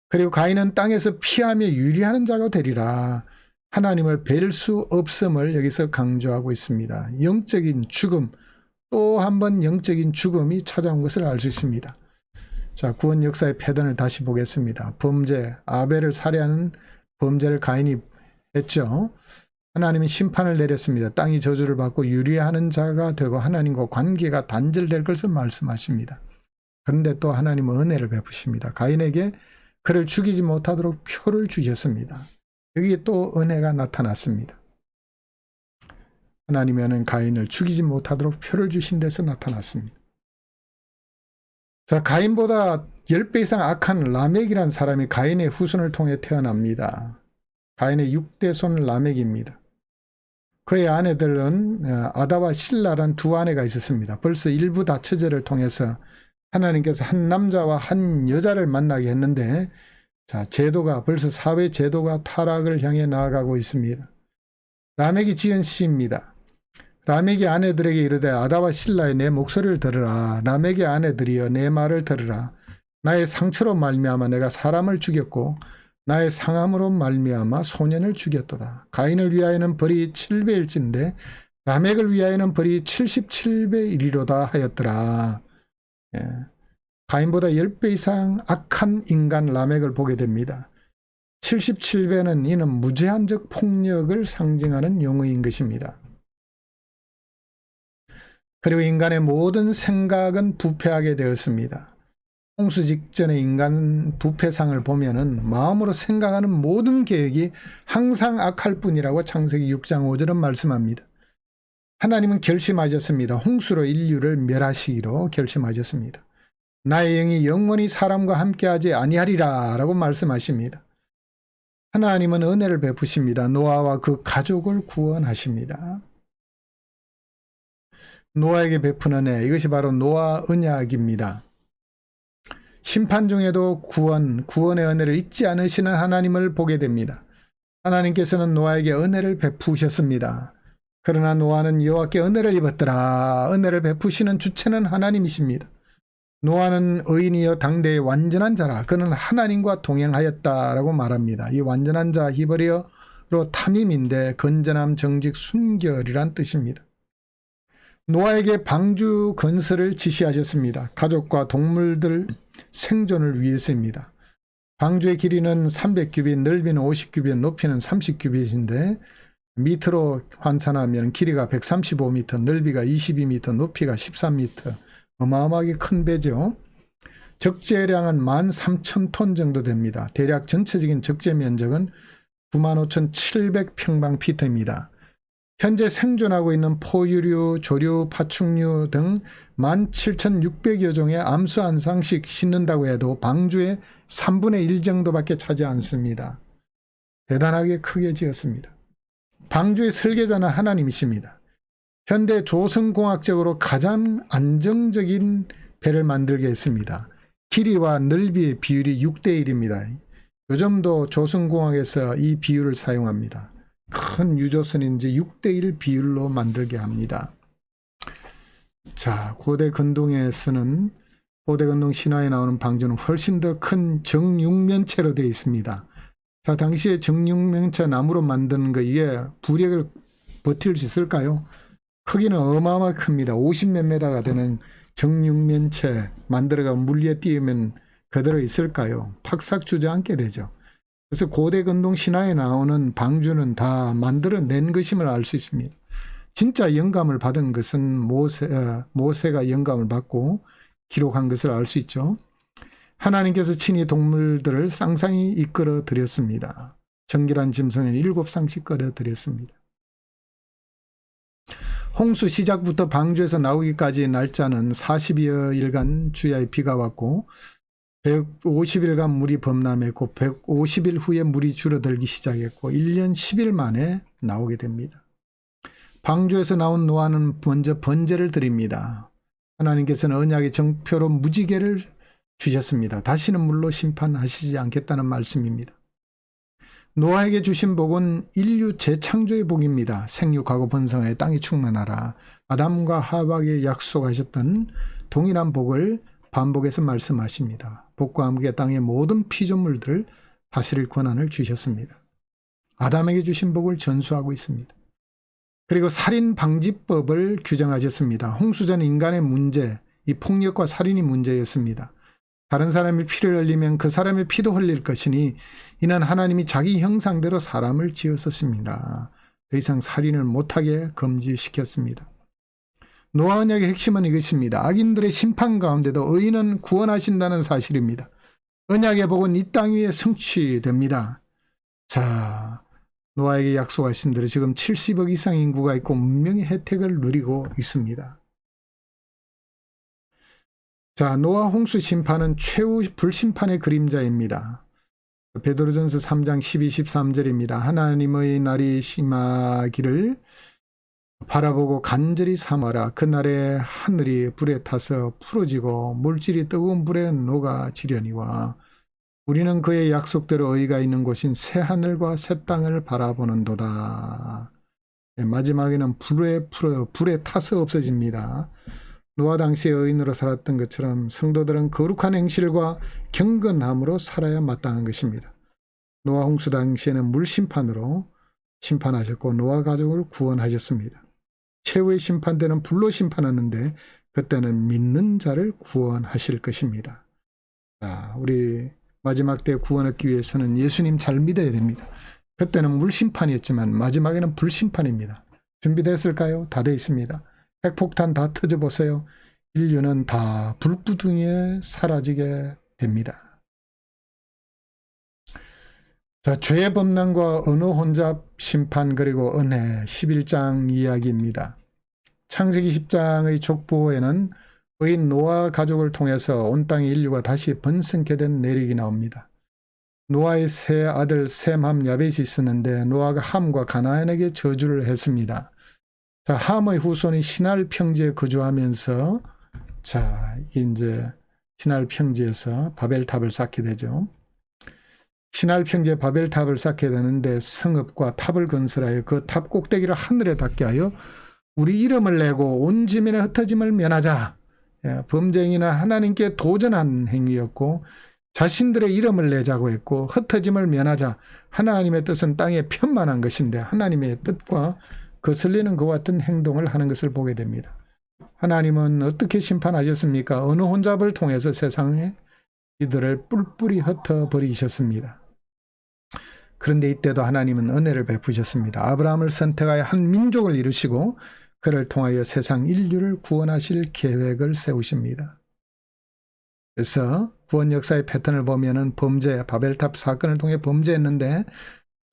Speaker 1: 그리고 가인은 땅에서 피하며 유리하는 자가 되리라. 하나님을 뵐 수 없음을 여기서 강조하고 있습니다. 영적인 죽음, 또 한 번 영적인 죽음이 찾아온 것을 알 수 있습니다. 자, 구원 역사의 패턴을 다시 보겠습니다. 범죄, 아벨을 살해하는 범죄를 가인이 했죠. 하나님은 심판을 내렸습니다. 땅이 저주를 받고 유리하는 자가 되고 하나님과 관계가 단절될 것을 말씀하십니다. 그런데 또 하나님은 은혜를 베푸십니다. 가인에게 그를 죽이지 못하도록 표를 주셨습니다. 여기에 또 은혜가 나타났습니다. 하나님은 가인을 죽이지 못하도록 표를 주신 데서 나타났습니다. 자, 가인보다 10배 이상 악한 라멕이라는 사람이 가인의 후손을 통해 태어납니다. 가인의 6대손 라멕입니다. 그의 아내들은 아다와 실라라는 두 아내가 있었습니다. 벌써 일부 다처제를 통해서 하나님께서 한 남자와 한 여자를 만나게 했는데, 자, 제도가 벌써 사회 제도가 타락을 향해 나아가고 있습니다. 라멕이 지은 시입니다. 라멕이 아내들에게 이르되 아다와 실라여 내 목소리를 들으라. 라멕의 아내들이여 내 말을 들으라. 나의 상처로 말미암아 내가 사람을 죽였고 나의 상함으로 말미암아 소년을 죽였도다. 가인을 위하여는 벌이 7배일진데 라멕을 위하여는 벌이 77배 이리로다 하였더라. 예. 가인보다 10배 이상 악한 인간 라멕을 보게 됩니다. 77배는 이는 무제한적 폭력을 상징하는 용어인 것입니다. 그리고 인간의 모든 생각은 부패하게 되었습니다. 홍수 직전의 인간 부패상을 보면은 마음으로 생각하는 모든 계획이 항상 악할 뿐이라고 창세기 6장 5절은 말씀합니다. 하나님은 결심하셨습니다. 홍수로 인류를 멸하시기로 결심하셨습니다. 나의 영이 영원히 사람과 함께하지 아니하리라 라고 말씀하십니다. 하나님은 은혜를 베푸십니다. 노아와 그 가족을 구원하십니다. 노아에게 베푸는 은혜, 이것이 바로 노아 언약입니다. 심판 중에도 구원의 은혜를 잊지 않으시는 하나님을 보게 됩니다. 하나님께서는 노아에게 은혜를 베푸셨습니다. 그러나 노아는 여호와께 은혜를 입었더라. 은혜를 베푸시는 주체는 하나님이십니다. 노아는 의인이여 당대의 완전한 자라. 그는 하나님과 동행하였다라고 말합니다. 이 완전한 자 히브리어로 타밈인데 건전함, 정직, 순결이란 뜻입니다. 노아에게 방주 건설을 지시하셨습니다. 가족과 동물들 생존을 위해서입니다. 방주의 길이는 300규빗, 넓이는 50규빗, 높이는 30규빗인데 미터로 환산하면 길이가 135m, 넓이가 22m, 높이가 13m. 어마어마하게 큰 배죠. 적재량은 13,000톤 정도 됩니다. 대략 전체적인 적재 면적은 95,700평방피트입니다. 현재 생존하고 있는 포유류, 조류, 파충류 등 17,600여 종의 암수 한 쌍씩 싣는다고 해도 방주의 3분의 1 정도밖에 차지 않습니다. 대단하게 크게 지었습니다. 방주의 설계자는 하나님이십니다. 현대 조성공학적으로 가장 안정적인 배를 만들게 했습니다. 길이와 넓이의 비율이 6대1입니다. 요즘도 조성공학에서 이 비율을 사용합니다. 큰 유조선인지 6대1 비율로 만들게 합니다. 자, 고대 근동에서는 고대 근동 신화에 나오는 방주는 훨씬 더 큰 정육면체로 되어 있습니다. 자, 당시에 정육면체 나무로 만드는 거 이게 부력을 버틸 수 있을까요? 크기는 어마어마하게 큽니다. 50몇 메다가 되는 정육면체 만들어가 물 위에 띄우면 그대로 있을까요? 팍삭 주저앉게 되죠. 그래서 고대 근동 신화에 나오는 방주는 다 만들어낸 것임을 알 수 있습니다. 진짜 영감을 받은 것은 모세가 영감을 받고 기록한 것을 알 수 있죠. 하나님께서 친히 동물들을 쌍쌍이 이끌어 드렸습니다. 정결한 짐승을 7쌍씩 끌어 드렸습니다. 홍수 시작부터 방주에서 나오기까지의 날짜는 40여 일간 주야의 비가 왔고 150일간 물이 범람했고 150일 후에 물이 줄어들기 시작했고 1년 10일 만에 나오게 됩니다. 방주에서 나온 노아는 먼저 번제를 드립니다. 하나님께서는 언약의 정표로 무지개를 주셨습니다. 다시는 물로 심판하시지 않겠다는 말씀입니다. 노아에게 주신 복은 인류 재창조의 복입니다. 생육하고 번성하여 땅이 충만하라. 아담과 하박에 약속하셨던 동일한 복을 반복해서 말씀하십니다. 복과 함께 땅의 모든 피조물들을 다스릴 권한을 주셨습니다. 아담에게 주신 복을 전수하고 있습니다. 그리고 살인 방지법을 규정하셨습니다. 홍수전 인간의 문제, 이 폭력과 살인이 문제였습니다. 다른 사람의 피를 흘리면 그 사람의 피도 흘릴 것이니 이는 하나님이 자기 형상대로 사람을 지었었습니다. 더 이상 살인을 못하게 금지시켰습니다. 노아 언약의 핵심은 이것입니다. 악인들의 심판 가운데도 의인은 구원하신다는 사실입니다. 언약의 복은 이 땅 위에 성취됩니다. 자, 노아에게 약속하신 대로 지금 70억 이상 인구가 있고 문명의 혜택을 누리고 있습니다. 자, 노아 홍수 심판은 최후 불심판의 그림자입니다. 베드로전서 3장 12, 13절입니다. 하나님의 날이 심하기를 바라보고 간절히 삼아라. 그날에 하늘이 불에 타서 풀어지고 물질이 뜨거운 불에 녹아지려니와 우리는 그의 약속대로 의가 있는 곳인 새 하늘과 새 땅을 바라보는도다. 마지막에는 불에 타서 없어집니다. 노아 당시의 의인으로 살았던 것처럼 성도들은 거룩한 행실과 경건함으로 살아야 마땅한 것입니다. 노아 홍수 당시에는 물심판으로 심판하셨고 노아 가족을 구원하셨습니다. 최후의 심판 때는 불로 심판하는데 그때는 믿는 자를 구원하실 것입니다. 자, 우리 마지막 때 구원 얻기 위해서는 예수님 잘 믿어야 됩니다. 그때는 물심판이었지만 마지막에는 불심판입니다. 준비됐을까요? 다 되어 있습니다. 핵폭탄 다 터져보세요. 인류는 다 불구덩이에 사라지게 됩니다. 자, 죄의 범람과 언어 혼잡 심판 그리고 은혜 11장 이야기입니다. 창세기 10장의 족보에는 의인 노아 가족을 통해서 온 땅의 인류가 다시 번성케 된 내력이 나옵니다. 노아의 세 아들 셈, 함, 야벳이 있었는데 노아가 함과 가나안에게 저주를 했습니다. 자, 함의 후손이 시날 평지에 거주하면서 자, 이제 시날 평지에서 바벨탑을 쌓게 되죠. 신할 평지에 바벨탑을 쌓게 되는데 성읍과 탑을 건설하여 그 탑 꼭대기를 하늘에 닿게 하여 우리 이름을 내고 온 지면의 흩어짐을 면하자. 범죄인은 하나님께 도전한 행위였고 자신들의 이름을 내자고 했고 흩어짐을 면하자. 하나님의 뜻은 땅에 편만한 것인데 하나님의 뜻과 거슬리는 그와 같은 행동을 하는 것을 보게 됩니다. 하나님은 어떻게 심판하셨습니까? 어느 혼잡을 통해서 세상에 이들을 뿔뿔이 흩어버리셨습니다. 그런데 이때도 하나님은 은혜를 베푸셨습니다. 아브라함을 선택하여 한 민족을 이루시고 그를 통하여 세상 인류를 구원하실 계획을 세우십니다. 그래서 구원 역사의 패턴을 보면은 범죄, 바벨탑 사건을 통해 범죄했는데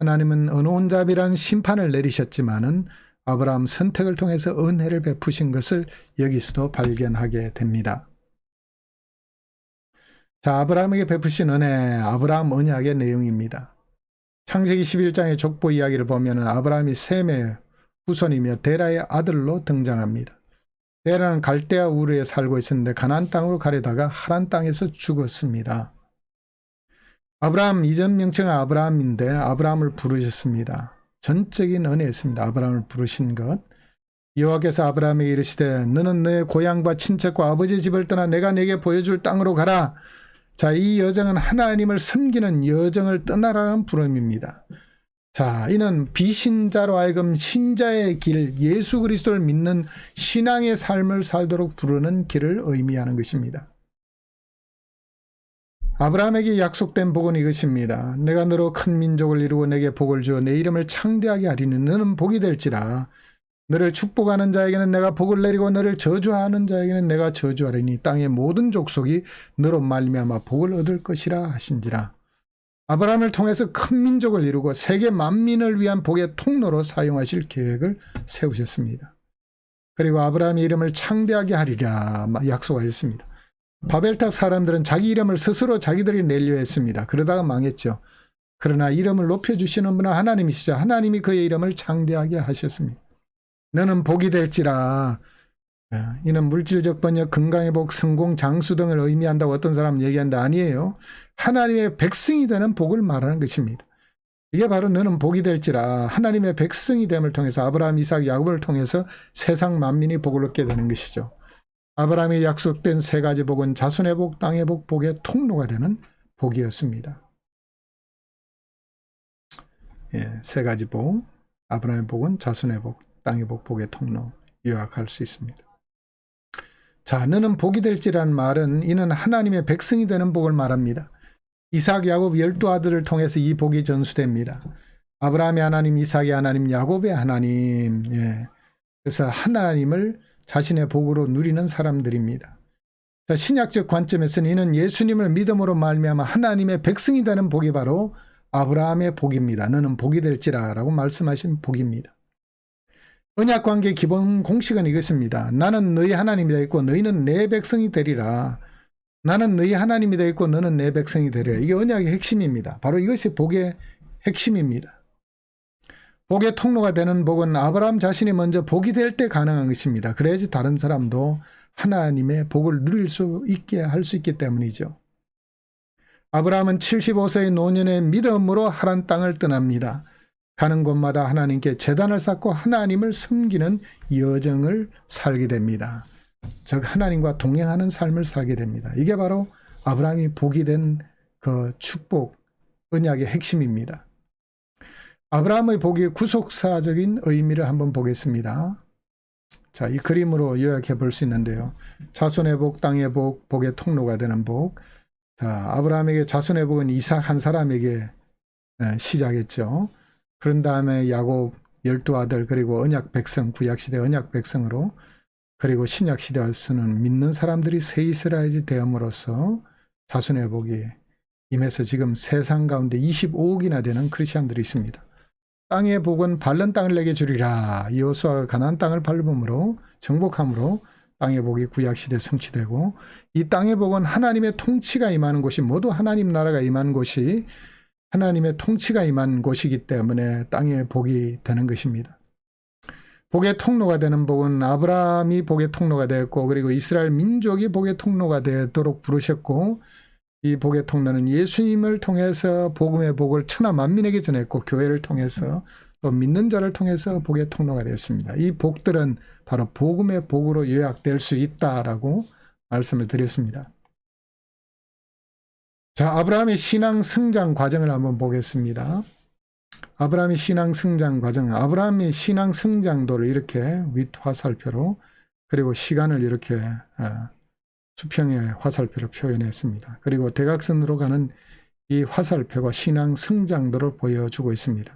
Speaker 1: 하나님은 어느 혼잡이란 심판을 내리셨지만은 아브라함 선택을 통해서 은혜를 베푸신 것을 여기서도 발견하게 됩니다. 자, 아브라함에게 베푸신 은혜, 아브라함 언약의 내용입니다. 창세기 11장의 족보 이야기를 보면 아브라함이 셈의 후손이며 데라의 아들로 등장합니다. 데라는 갈대아 우르에 살고 있었는데 가나안 땅으로 가려다가 하란 땅에서 죽었습니다. 아브라함 이전 명칭은 아브라함인데 아브라함을 부르셨습니다. 전적인 은혜였습니다. 아브라함을 부르신 것. 여호와께서 아브라함에게 이르시되 너는 너의 고향과 친척과 아버지 집을 떠나 내가 내게 보여줄 땅으로 가라. 자, 이 여정은 하나님을 섬기는 여정을 떠나라는 부름입니다. 자, 이는 비신자로 하여금 신자의 길, 예수 그리스도를 믿는 신앙의 삶을 살도록 부르는 길을 의미하는 것입니다. 아브라함에게 약속된 복은 이것입니다. 내가 너로 큰 민족을 이루고 내게 복을 주어 내 이름을 창대하게 하리니 너는 복이 될지라. 너를 축복하는 자에게는 내가 복을 내리고 너를 저주하는 자에게는 내가 저주하리니 땅의 모든 족속이 너로 말미암아 복을 얻을 것이라 하신지라. 아브라함을 통해서 큰 민족을 이루고 세계 만민을 위한 복의 통로로 사용하실 계획을 세우셨습니다. 그리고 아브라함의 이름을 창대하게 하리라 약속하였습니다. 바벨탑 사람들은 자기 이름을 스스로 자기들이 내려 했습니다. 그러다가 망했죠. 그러나 이름을 높여주시는 분은 하나님이시자 하나님이 그의 이름을 창대하게 하셨습니다. 너는 복이 될지라. 이는 물질적 번역, 건강의 복, 성공, 장수 등을 의미한다고 어떤 사람은 얘기하는데 아니에요. 하나님의 백성이 되는 복을 말하는 것입니다. 이게 바로 너는 복이 될지라. 하나님의 백성이 됨을 통해서 아브라함, 이삭, 야곱을 통해서 세상 만민이 복을 얻게 되는 것이죠. 아브라함이 약속된 세 가지 복은 자손의 복, 땅의 복, 복의 통로가 되는 복이었습니다. 세 가지 복, 아브라함의 복은 자손의 복, 땅의 복, 복의 통로 요약할 수 있습니다. 자, 너는 복이 될지라는 말은 이는 하나님의 백성이 되는 복을 말합니다. 이삭, 야곱 12아들을 통해서 이 복이 전수됩니다. 아브라함의 하나님, 이삭의 하나님, 야곱의 하나님. 그래서 하나님을 자신의 복으로 누리는 사람들입니다. 자, 신약적 관점에서는 이는 예수님을 믿음으로 말미암아 하나님의 백성이 되는 복이 바로 아브라함의 복입니다. 너는 복이 될지라 라고 말씀하신 복입니다. 언약관계의 기본 공식은 이것입니다. 나는 너희 하나님이 되겠고 너희는 내 백성이 되리라. 나는 너희 하나님이 되겠고 너는 내 백성이 되리라. 이게 언약의 핵심입니다. 바로 이것이 복의 핵심입니다. 복의 통로가 되는 복은 아브라함 자신이 먼저 복이 될 때 가능한 것입니다. 그래야지 다른 사람도 하나님의 복을 누릴 수 있게 할 수 있기 때문이죠. 아브라함은 75세의 노년의 믿음으로 하란 땅을 떠납니다. 가는 곳마다 하나님께 제단을 쌓고 하나님을 섬기는 여정을 살게 됩니다. 즉 하나님과 동행하는 삶을 살게 됩니다. 이게 바로 아브라함이 복이 된 그 축복, 언약의 핵심입니다. 아브라함의 복의 구속사적인 의미를 한번 보겠습니다. 자, 이 그림으로 요약해 볼 수 있는데요. 자손의 복, 땅의 복, 복의 통로가 되는 복. 자, 아브라함에게 자손의 복은 이삭 한 사람에게 시작했죠. 그런 다음에 야곱 12아들 그리고 언약 백성, 구약시대 언약 백성으로 그리고 신약시대 와서는 믿는 사람들이 새 이스라엘이 되음으로써 자손의 복이 임해서 지금 세상 가운데 25억이나 되는 크리스찬들이 있습니다. 땅의 복은 밟는 땅을 내게 주리라. 여호수아가 가나안 땅을 밟음으로 정복함으로 땅의 복이 구약시대 성취되고 이 땅의 복은 하나님의 통치가 임하는 곳이 모두 하나님 나라가 임하는 곳이 하나님의 통치가 임한 곳이기 때문에 땅의 복이 되는 것입니다. 복의 통로가 되는 복은 아브라함이 복의 통로가 되었고 그리고 이스라엘 민족이 복의 통로가 되도록 부르셨고 이 복의 통로는 예수님을 통해서 복음의 복을 천하 만민에게 전했고 교회를 통해서 또 믿는 자를 통해서 복의 통로가 되었습니다. 이 복들은 바로 복음의 복으로 요약될 수 있다라고 말씀을 드렸습니다. 자, 아브라함의 신앙 성장 과정을 한번 보겠습니다. 아브라함의 신앙 성장 과정, 아브라함의 신앙 성장도를 이렇게 윗 화살표로 그리고 시간을 이렇게 수평의 화살표로 표현했습니다. 그리고 대각선으로 가는 이 화살표가 신앙 성장도를 보여주고 있습니다.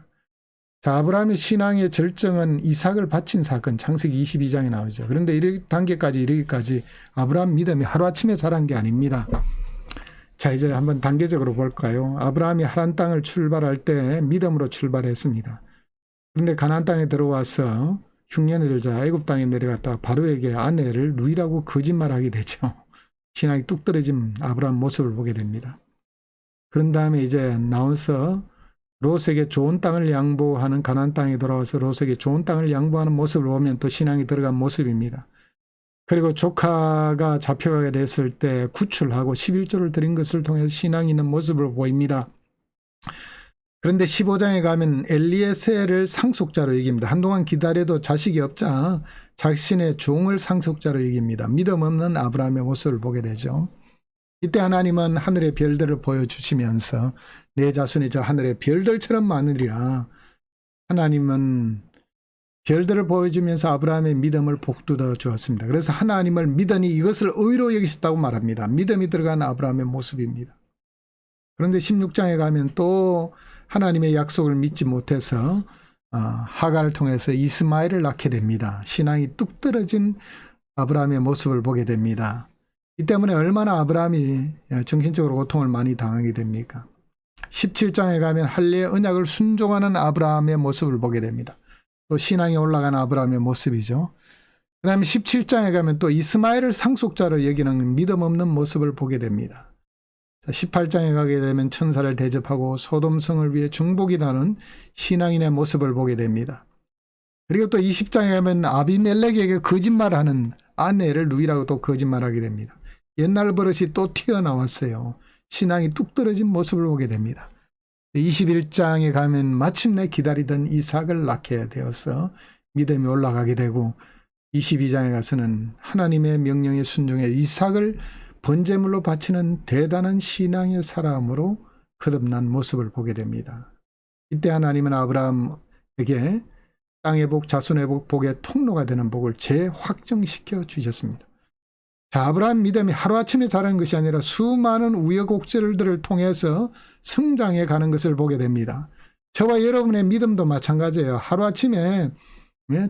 Speaker 1: 자, 아브라함의 신앙의 절정은 이삭을 바친 사건, 창세기 22장에 나오죠. 그런데 이 단계까지 이르기까지 아브라함 믿음이 하루아침에 자란 게 아닙니다. 자, 이제 한번 단계적으로 볼까요? 아브라함이 하란 땅을 출발할 때 믿음으로 출발했습니다. 그런데 가나안 땅에 들어와서 흉년을 들자 애굽 땅에 내려갔다가 바로에게 아내를 누이라고 거짓말하게 되죠. 신앙이 뚝 떨어진 아브라함 모습을 보게 됩니다. 그런 다음에 이제 나와서 롯에게 좋은 땅을 양보하는 가나안 땅에 돌아와서 롯에게 좋은 땅을 양보하는 모습을 보면 또 신앙이 들어간 모습입니다. 그리고 조카가 잡혀가게 됐을 때 구출하고 11조를 드린 것을 통해서 신앙이 있는 모습을 보입니다. 그런데 15장에 가면 엘리에셀을 상속자로 여깁니다. 한동안 기다려도 자식이 없자 자신의 종을 상속자로 여깁니다. 믿음 없는 아브라함의 모습을 보게 되죠. 이때 하나님은 하늘의 별들을 보여주시면서 내 자손이 저 하늘의 별들처럼 많으리라. 하나님은 별들을 보여주면서 아브라함의 믿음을 복돋아 주었습니다. 그래서 하나님을 믿으니 이것을 의로 여기셨다고 말합니다. 믿음이 들어간 아브라함의 모습입니다. 그런데 16장에 가면 또 하나님의 약속을 믿지 못해서 하갈을 통해서 이스마엘을 낳게 됩니다. 신앙이 뚝 떨어진 아브라함의 모습을 보게 됩니다. 이 때문에 얼마나 아브라함이 정신적으로 고통을 많이 당하게 됩니까? 17장에 가면 할례의 언약을 순종하는 아브라함의 모습을 보게 됩니다. 또 신앙이 올라가는 아브라함의 모습이죠. 그 다음에 17장에 가면 또 이스마엘을 상속자로 여기는 믿음 없는 모습을 보게 됩니다. 18장에 가게 되면 천사를 대접하고 소돔성을 위해 중복이라는 신앙인의 모습을 보게 됩니다. 그리고 또 20장에 가면 아비멜렉에게 거짓말하는 아내를 누이라고 또 거짓말하게 됩니다. 옛날 버릇이 또 튀어나왔어요. 신앙이 뚝 떨어진 모습을 보게 됩니다. 21장에 가면 마침내 기다리던 이삭을 낳게 되어서 믿음이 올라가게 되고 22장에 가서는 하나님의 명령에 순종해 이삭을 번제물로 바치는 대단한 신앙의 사람으로 거듭난 모습을 보게 됩니다. 이때 하나님은 아브라함에게 땅의 복, 자손의 복, 복의 통로가 되는 복을 재확정시켜 주셨습니다. 자, 아브라함 믿음이 하루아침에 자란 것이 아니라 수많은 우여곡절들을 통해서 성장해 가는 것을 보게 됩니다. 저와 여러분의 믿음도 마찬가지예요. 하루아침에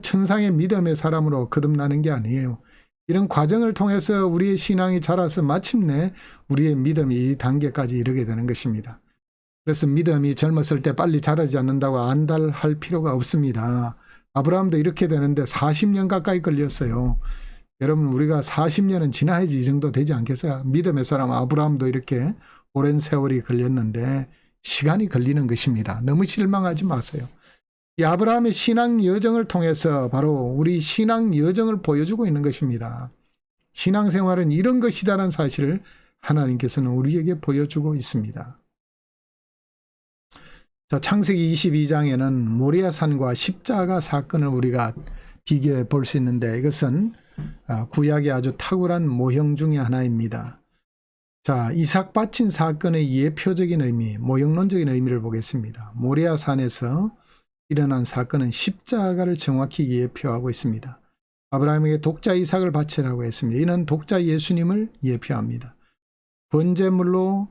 Speaker 1: 천상의 믿음의 사람으로 거듭나는 게 아니에요. 이런 과정을 통해서 우리의 신앙이 자라서 마침내 우리의 믿음이 이 단계까지 이르게 되는 것입니다. 그래서 믿음이 젊었을 때 빨리 자라지 않는다고 안달할 필요가 없습니다. 아브라함도 이렇게 되는데 40년 가까이 걸렸어요. 여러분, 우리가 40년은 지나야지 이 정도 되지 않겠어요? 믿음의 사람 아브라함도 이렇게 오랜 세월이 걸렸는데 시간이 걸리는 것입니다. 너무 실망하지 마세요. 이 아브라함의 신앙 여정을 통해서 바로 우리 신앙 여정을 보여주고 있는 것입니다. 신앙생활은 이런 것이다라는 사실을 하나님께서는 우리에게 보여주고 있습니다. 자, 창세기 22장에는 모리아산과 십자가 사건을 우리가 비교해 볼 수 있는데 이것은 구약의 아주 탁월한 모형 중의 하나입니다. 자, 이삭 바친 사건의 예표적인 의미, 모형론적인 의미를 보겠습니다. 모리아산에서 일어난 사건은 십자가를 정확히 예표하고 있습니다. 아브라함에게 독자 이삭을 바치라고 했습니다. 이는 독자 예수님을 예표합니다. 번제물로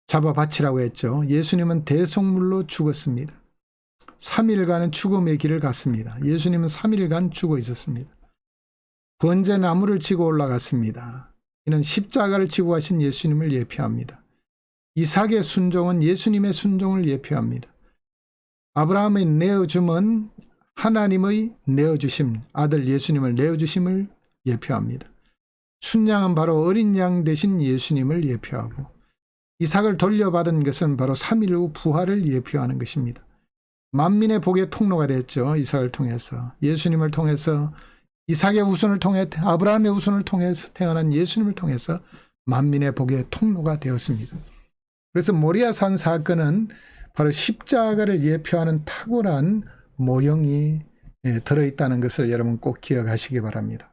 Speaker 1: 잡아 바치라고 했죠. 예수님은 대속물로 죽었습니다. 3일간은 죽음의 길을 갔습니다. 예수님은 3일간 죽어 있었습니다. 번제나무를 지고 올라갔습니다. 이는 십자가를 지고 가신 예수님을 예표합니다. 이삭의 순종은 예수님의 순종을 예표합니다. 아브라함의 내어줌은 하나님의 내어주심, 아들 예수님을 내어주심을 예표합니다. 순양은 바로 어린 양 대신 예수님을 예표하고 이삭을 돌려받은 것은 바로 3일 후 부활을 예표하는 것입니다. 만민의 복의 통로가 됐죠. 이삭을 통해서, 예수님을 통해서, 이삭의 후손을 통해, 아브라함의 후손을 통해서 태어난 예수님을 통해서 만민의 복의 통로가 되었습니다. 그래서 모리아산 사건은 바로 십자가를 예표하는 탁월한 모형이 들어있다는 것을 여러분 꼭 기억하시기 바랍니다.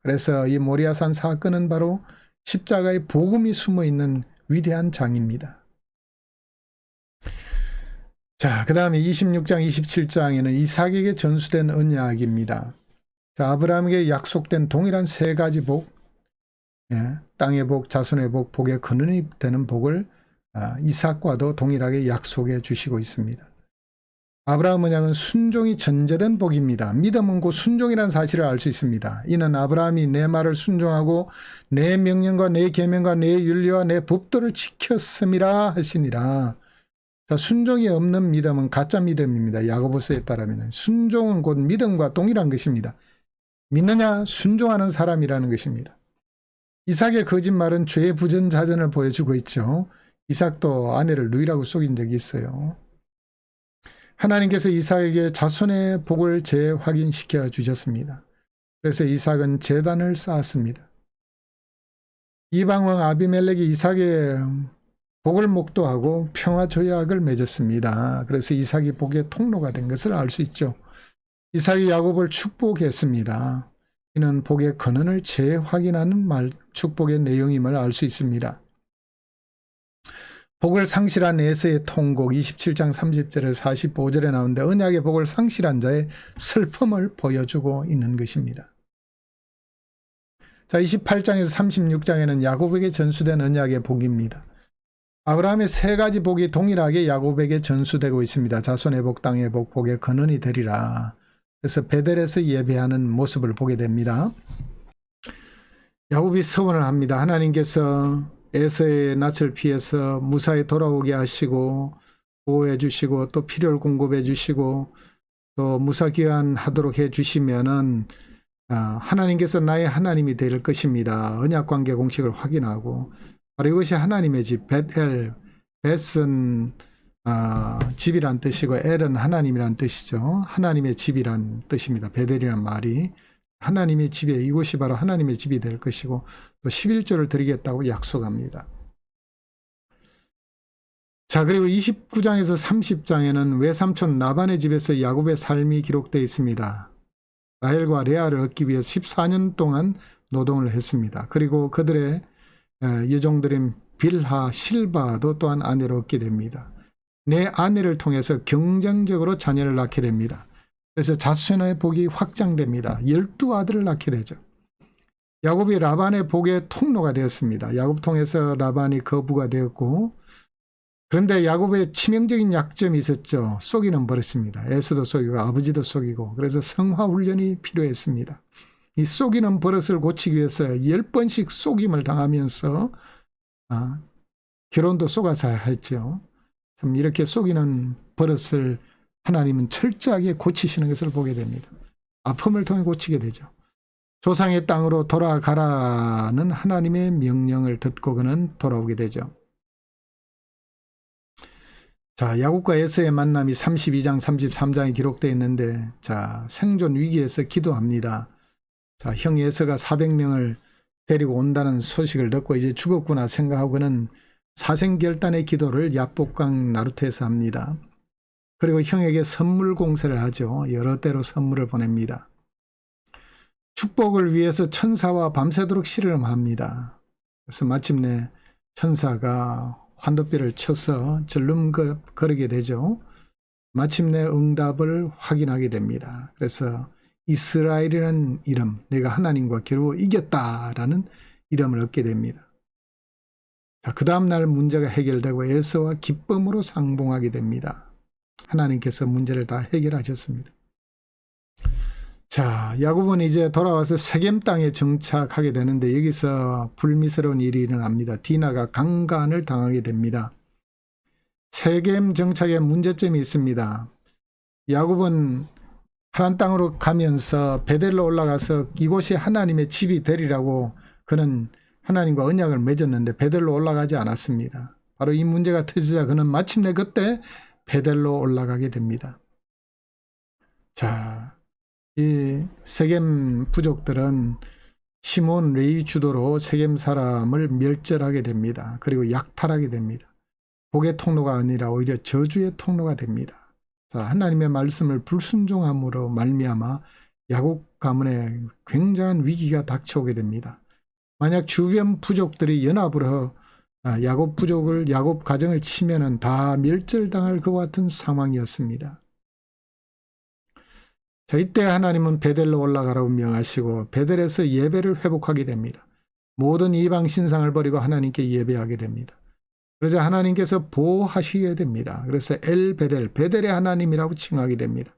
Speaker 1: 그래서 이 모리아산 사건은 바로 십자가의 복음이 숨어 있는 위대한 장입니다. 자, 그 다음에 26장, 27장에는 이삭에게 전수된 언약입니다. 자, 아브라함에게 약속된 동일한 세 가지 복, 땅의 복, 자손의 복, 복의 근원이 되는 복을 이삭과도 동일하게 약속해 주시고 있습니다. 아브라함 언약은 순종이 전제된 복입니다. 믿음은 곧 순종이라는 사실을 알 수 있습니다. 이는 아브라함이 내 말을 순종하고 내 명령과 내 계명과 내 윤리와 내 법도를 지켰음이라 하시니라. 자, 순종이 없는 믿음은 가짜 믿음입니다. 야고보서에 따르면 순종은 곧 믿음과 동일한 것입니다. 믿느냐 순종하는 사람이라는 것입니다. 이삭의 거짓말은 죄의 부전자전을 보여주고 있죠. 이삭도 아내를 누이라고 속인 적이 있어요. 하나님께서 이삭에게 자손의 복을 재확인시켜 주셨습니다. 그래서 이삭은 제단을 쌓았습니다. 이방왕 아비멜렉이 이삭의 복을 목도하고 평화조약을 맺었습니다. 그래서 이삭이 복의 통로가 된 것을 알 수 있죠. 이삭이 야곱을 축복했습니다. 이는 복의 근원을 재확인하는 축복의 내용임을 알 수 있습니다. 복을 상실한 에서의 통곡 27장 30절에서 45절에 나오는데 언약의 복을 상실한 자의 슬픔을 보여주고 있는 것입니다. 자, 28장에서 36장에는 야곱에게 전수된 언약의 복입니다. 아브라함의 세 가지 복이 동일하게 야곱에게 전수되고 있습니다. 자손의 복, 땅의 복, 복의 근원이 되리라. 그래서 베델에서 예배하는 모습을 보게 됩니다. 야곱이 서원을 합니다. 하나님께서 에서의 낯을 피해서 무사히 돌아오게 하시고 보호해 주시고 또 필요를 공급해 주시고 또 무사귀환하도록 해 주시면은 하나님께서 나의 하나님이 될 것입니다. 언약관계 공식을 확인하고 바로 이것이 하나님의 집 벳엘, 벳은 집이란 뜻이고 엘은 하나님이란 뜻이죠. 하나님의 집이란 뜻입니다. 베델이란 말이 하나님의 집에 이곳이 바로 하나님의 집이 될 것이고 또 11조를 드리겠다고 약속합니다. 자, 그리고 29장에서 30장에는 외삼촌 라반의 집에서 야곱의 삶이 기록되어 있습니다. 라헬과 레아를 얻기 위해 14년 동안 노동을 했습니다. 그리고 그들의 여종들인 빌하, 실바도 또한 아내를 얻게 됩니다. 내 아내를 통해서 경쟁적으로 자녀를 낳게 됩니다. 그래서 자손의 복이 확장됩니다. 12아들을 낳게 되죠. 야곱이 라반의 복의 통로가 되었습니다. 야곱 통해서 라반이 거부가 되었고 그런데 야곱의 치명적인 약점이 있었죠. 속이는 버릇입니다. 에서도 속이고 아버지도 속이고 그래서 성화훈련이 필요했습니다. 이 속이는 버릇을 고치기 위해서 10번씩 속임을 당하면서 결혼도 속아서 했죠. 참 이렇게 속이는 버릇을 하나님은 철저하게 고치시는 것을 보게 됩니다. 아픔을 통해 고치게 되죠. 조상의 땅으로 돌아가라는 하나님의 명령을 듣고 그는 돌아오게 되죠. 자, 야곱과 에서의 만남이 32장, 33장에 기록되어 있는데 자, 생존 위기에서 기도합니다. 자, 형 에서가 400명을 데리고 온다는 소식을 듣고 이제 죽었구나 생각하고 그는 사생결단의 기도를 야복강 나루트에서 합니다. 그리고 형에게 선물 공세를 하죠. 여러 대로 선물을 보냅니다. 축복을 위해서 천사와 밤새도록 씨름합니다. 그래서 마침내 천사가 환도뼈를 쳐서 절름거리게 되죠. 마침내 응답을 확인하게 됩니다. 그래서 이스라엘이라는 이름, 내가 하나님과 겨루 이겼다라는 이름을 얻게 됩니다. 자, 그 다음날 문제가 해결되고 에서와 기쁨으로 상봉하게 됩니다. 하나님께서 문제를 다 해결하셨습니다. 자, 야곱은 이제 돌아와서 세겜 땅에 정착하게 되는데 여기서 불미스러운 일이 일어납니다. 디나가 강간을 당하게 됩니다. 세겜 정착에 문제점이 있습니다. 야곱은 하란 땅으로 가면서 베델로 올라가서 이곳이 하나님의 집이 되리라고 그는 하나님과 언약을 맺었는데 베델로 올라가지 않았습니다. 바로 이 문제가 터지자 그는 마침내 그때 베델로 올라가게 됩니다. 자, 이 세겜 부족들은 시몬 레위 주도로 세겜 사람을 멸절하게 됩니다. 그리고 약탈하게 됩니다. 복의 통로가 아니라 오히려 저주의 통로가 됩니다. 자, 하나님의 말씀을 불순종함으로 말미암아 야곱 가문에 굉장한 위기가 닥쳐오게 됩니다. 만약 주변 부족들이 연합으로 야곱 가정을 치면은 다 멸절당할 것 같은 상황이었습니다. 자, 이때 하나님은 베델로 올라가라고 명하시고 베델에서 예배를 회복하게 됩니다. 모든 이방 신상을 버리고 하나님께 예배하게 됩니다. 그러자 하나님께서 보호하시게 됩니다. 그래서 베델, 베델의 하나님이라고 칭하게 됩니다.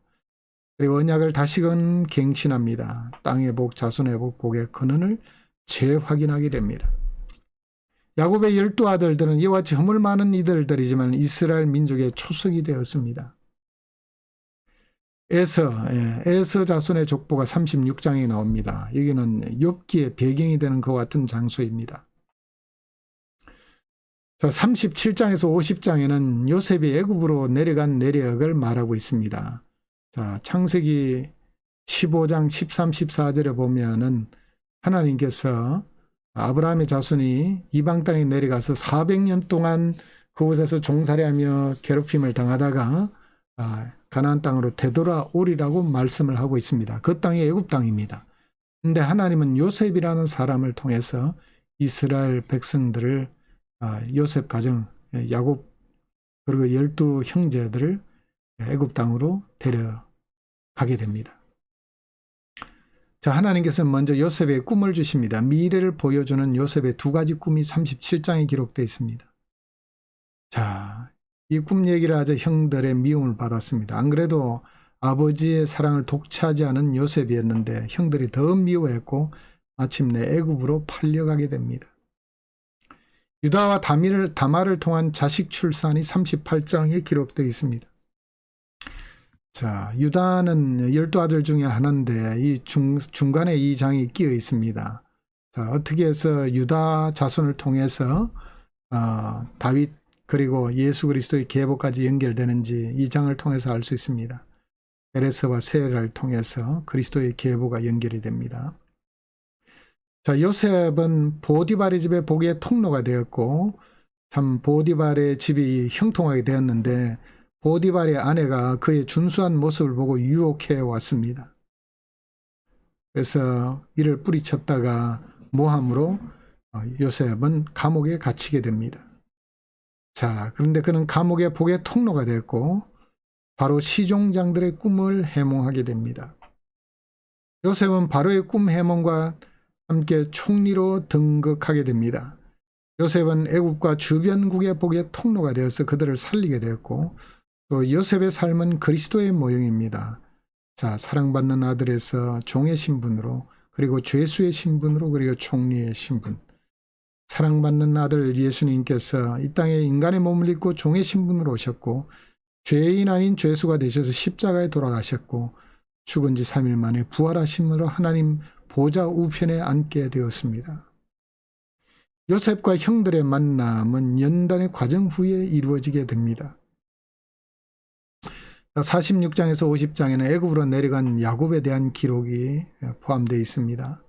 Speaker 1: 그리고 언약을 다시금 갱신합니다. 땅의 복, 자손의 복, 복의 근원을 재확인하게 됩니다. 야곱의 12아들들은 이와 같이 허물 많은 이들이지만 이스라엘 민족의 초석이 되었습니다. 에서 자손의 족보가 36장에 나옵니다. 여기는 욥기의 배경이 되는 것 같은 장소입니다. 자, 37장에서 50장에는 요셉이 애굽으로 내려간 내력을 말하고 있습니다. 자, 창세기 15장 13, 14절에 보면은 하나님께서 아브라함의 자손이 이방 땅에 내려가서 400년 동안 그곳에서 종살이하며 괴롭힘을 당하다가 가나안 땅으로 되돌아오리라고 말씀을 하고 있습니다. 그 땅이 애굽 땅입니다. 근데 하나님은 요셉이라는 사람을 통해서 이스라엘 백성들을 요셉 가정 야곱 그리고 12 형제들을 애굽 땅으로 데려가게 됩니다. 자, 하나님께서는 먼저 요셉의 꿈을 주십니다. 미래를 보여주는 요셉의 2가지 꿈이 37장에 기록되어 있습니다. 자, 이 꿈 얘기를 하자 형들의 미움을 받았습니다. 안 그래도 아버지의 사랑을 독차지 않은 요셉이었는데 형들이 더 미워했고 마침내 애굽으로 팔려가게 됩니다. 유다와 다말을 통한 자식 출산이 38장에 기록되어 있습니다. 자, 유다는 12아들 중에 하나인데 이 중간에 이 장이 끼어 있습니다. 자, 어떻게 해서 유다 자손을 통해서 다윗 그리고 예수 그리스도의 계보까지 연결되는지 이 장을 통해서 알 수 있습니다. 에레스와 세라를 통해서 그리스도의 계보가 연결이 됩니다. 자, 요셉은 보디발의 집에 복의 통로가 되었고 참 보디발의 집이 형통하게 되었는데 보디발의 아내가 그의 준수한 모습을 보고 유혹해 왔습니다. 그래서 이를 뿌리쳤다가 모함으로 요셉은 감옥에 갇히게 됩니다. 자, 그런데 그는 감옥의 복의 통로가 되었고 바로 시종장들의 꿈을 해몽하게 됩니다. 요셉은 바로의 꿈 해몽과 함께 총리로 등극하게 됩니다. 요셉은 애굽과 주변국의 복의 통로가 되어서 그들을 살리게 되었고 또 요셉의 삶은 그리스도의 모형입니다. 자, 사랑받는 아들에서 종의 신분으로 그리고 죄수의 신분으로 그리고 총리의 신분. 사랑받는 아들 예수님께서 이 땅에 인간의 몸을 입고 종의 신분으로 오셨고 죄인 아닌 죄수가 되셔서 십자가에 돌아가셨고 죽은 지 3일 만에 부활하심으로 하나님 보좌 우편에 앉게 되었습니다. 요셉과 형들의 만남은 연단의 과정 후에 이루어지게 됩니다. 46장에서 50장에는 애굽으로 내려간 야곱에 대한 기록이 포함되어 있습니다.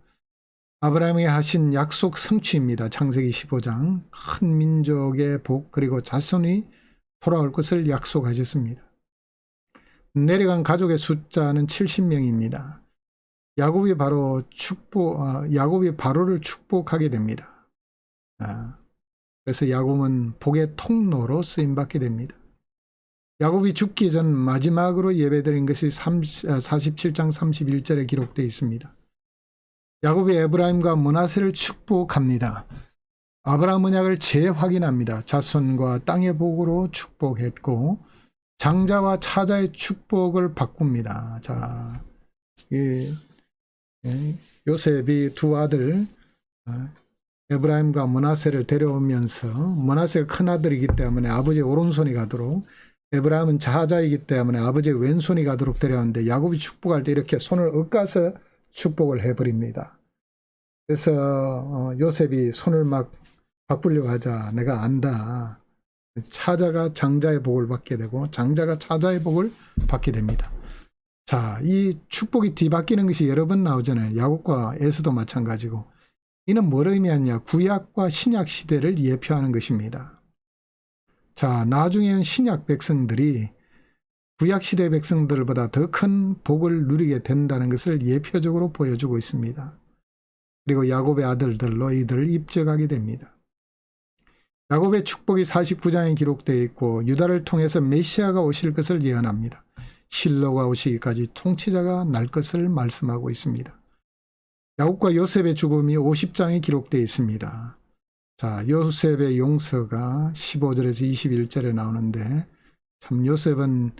Speaker 1: 아브라함이 하신 약속 성취입니다. 창세기 15장 큰 민족의 복 그리고 자손이 돌아올 것을 약속하셨습니다. 내려간 가족의 숫자는 70명입니다. 야곱이 바로를 축복하게 됩니다. 그래서 야곱은 복의 통로로 쓰임받게 됩니다. 야곱이 죽기 전 마지막으로 예배드린 것이 47장 31절에 기록되어 있습니다. 야곱이 에브라임과 므낫세를 축복합니다. 아브라함 언약을 재확인합니다. 자손과 땅의 복으로 축복했고 장자와 차자의 축복을 바꿉니다. 자, 요셉이 두 아들 에브라임과 므낫세를 데려오면서 므낫세가 큰 아들이기 때문에 아버지의 오른손이 가도록 에브라임은 자자이기 때문에 아버지의 왼손이 가도록 데려왔는데 야곱이 축복할 때 이렇게 손을 엇가서 축복을 해버립니다. 그래서 요셉이 손을 막 바꾸려고 하자 내가 안다. 차자가 장자의 복을 받게 되고 장자가 차자의 복을 받게 됩니다. 자, 이 축복이 뒤바뀌는 것이 여러 번 나오잖아요. 야곱과 에서도 마찬가지고. 이는 뭘 의미하냐? 구약과 신약 시대를 예표하는 것입니다. 자, 나중에는 신약 백성들이 구약 시대 백성들보다 더 큰 복을 누리게 된다는 것을 예표적으로 보여주고 있습니다. 그리고 야곱의 아들들로 이들을 입적하게 됩니다. 야곱의 축복이 49장에 기록되어 있고 유다를 통해서 메시아가 오실 것을 예언합니다. 실로가 오시기까지 통치자가 날 것을 말씀하고 있습니다. 야곱과 요셉의 죽음이 50장에 기록되어 있습니다. 자, 요셉의 용서가 15절에서 21절에 나오는데 참 요셉은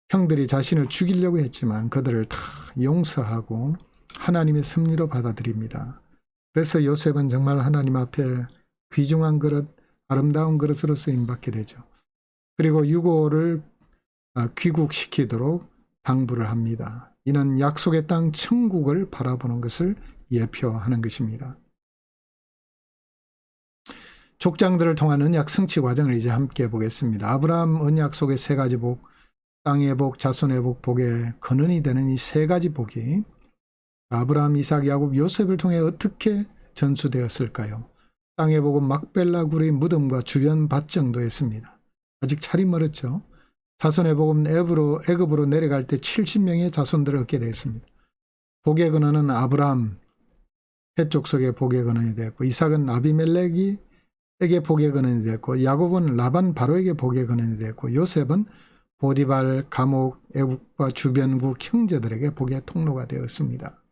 Speaker 1: 형들이 자신을 죽이려고 했지만 그들을 다 용서하고 하나님의 섭리로 받아들입니다. 그래서 요셉은 정말 하나님 앞에 귀중한 그릇, 아름다운 그릇으로 쓰임받게 되죠. 그리고 유고를 귀국시키도록 당부를 합니다. 이는 약속의 땅 천국을 바라보는 것을 예표하는 것입니다. 족장들을 통한 언약 성취 과정을 이제 함께 보겠습니다. 아브라함 언약 속의 세 가지 복, 땅의 복, 자손의 복, 복의 근원이 되는 이 세 가지 복이 아브라함, 이삭, 야곱, 요셉을 통해 어떻게 전수되었을까요? 땅의 복은 막벨라 굴의 무덤과 주변 밭 정도였습니다. 아직 차리 멀었죠. 자손의 복은 애굽으로 내려갈 때 70명의 자손들을 얻게 되었습니다. 복의 근원은 아브라함, 해족 속의 복의 근원이 되었고, 이삭은 아비멜렉에게 복의 근원이 되었고, 야곱은 라반 바로에게 복의 근원이 되었고, 요셉은 보디발, 감옥, 애국과 주변국 형제들에게 복의 통로가 되었습니다.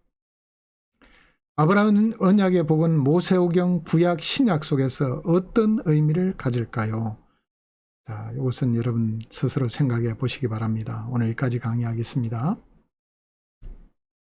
Speaker 1: 아브라함 언약의 복은 모세오경 구약 신약 속에서 어떤 의미를 가질까요? 자, 이것은 여러분 스스로 생각해 보시기 바랍니다. 오늘 여기까지 강의하겠습니다.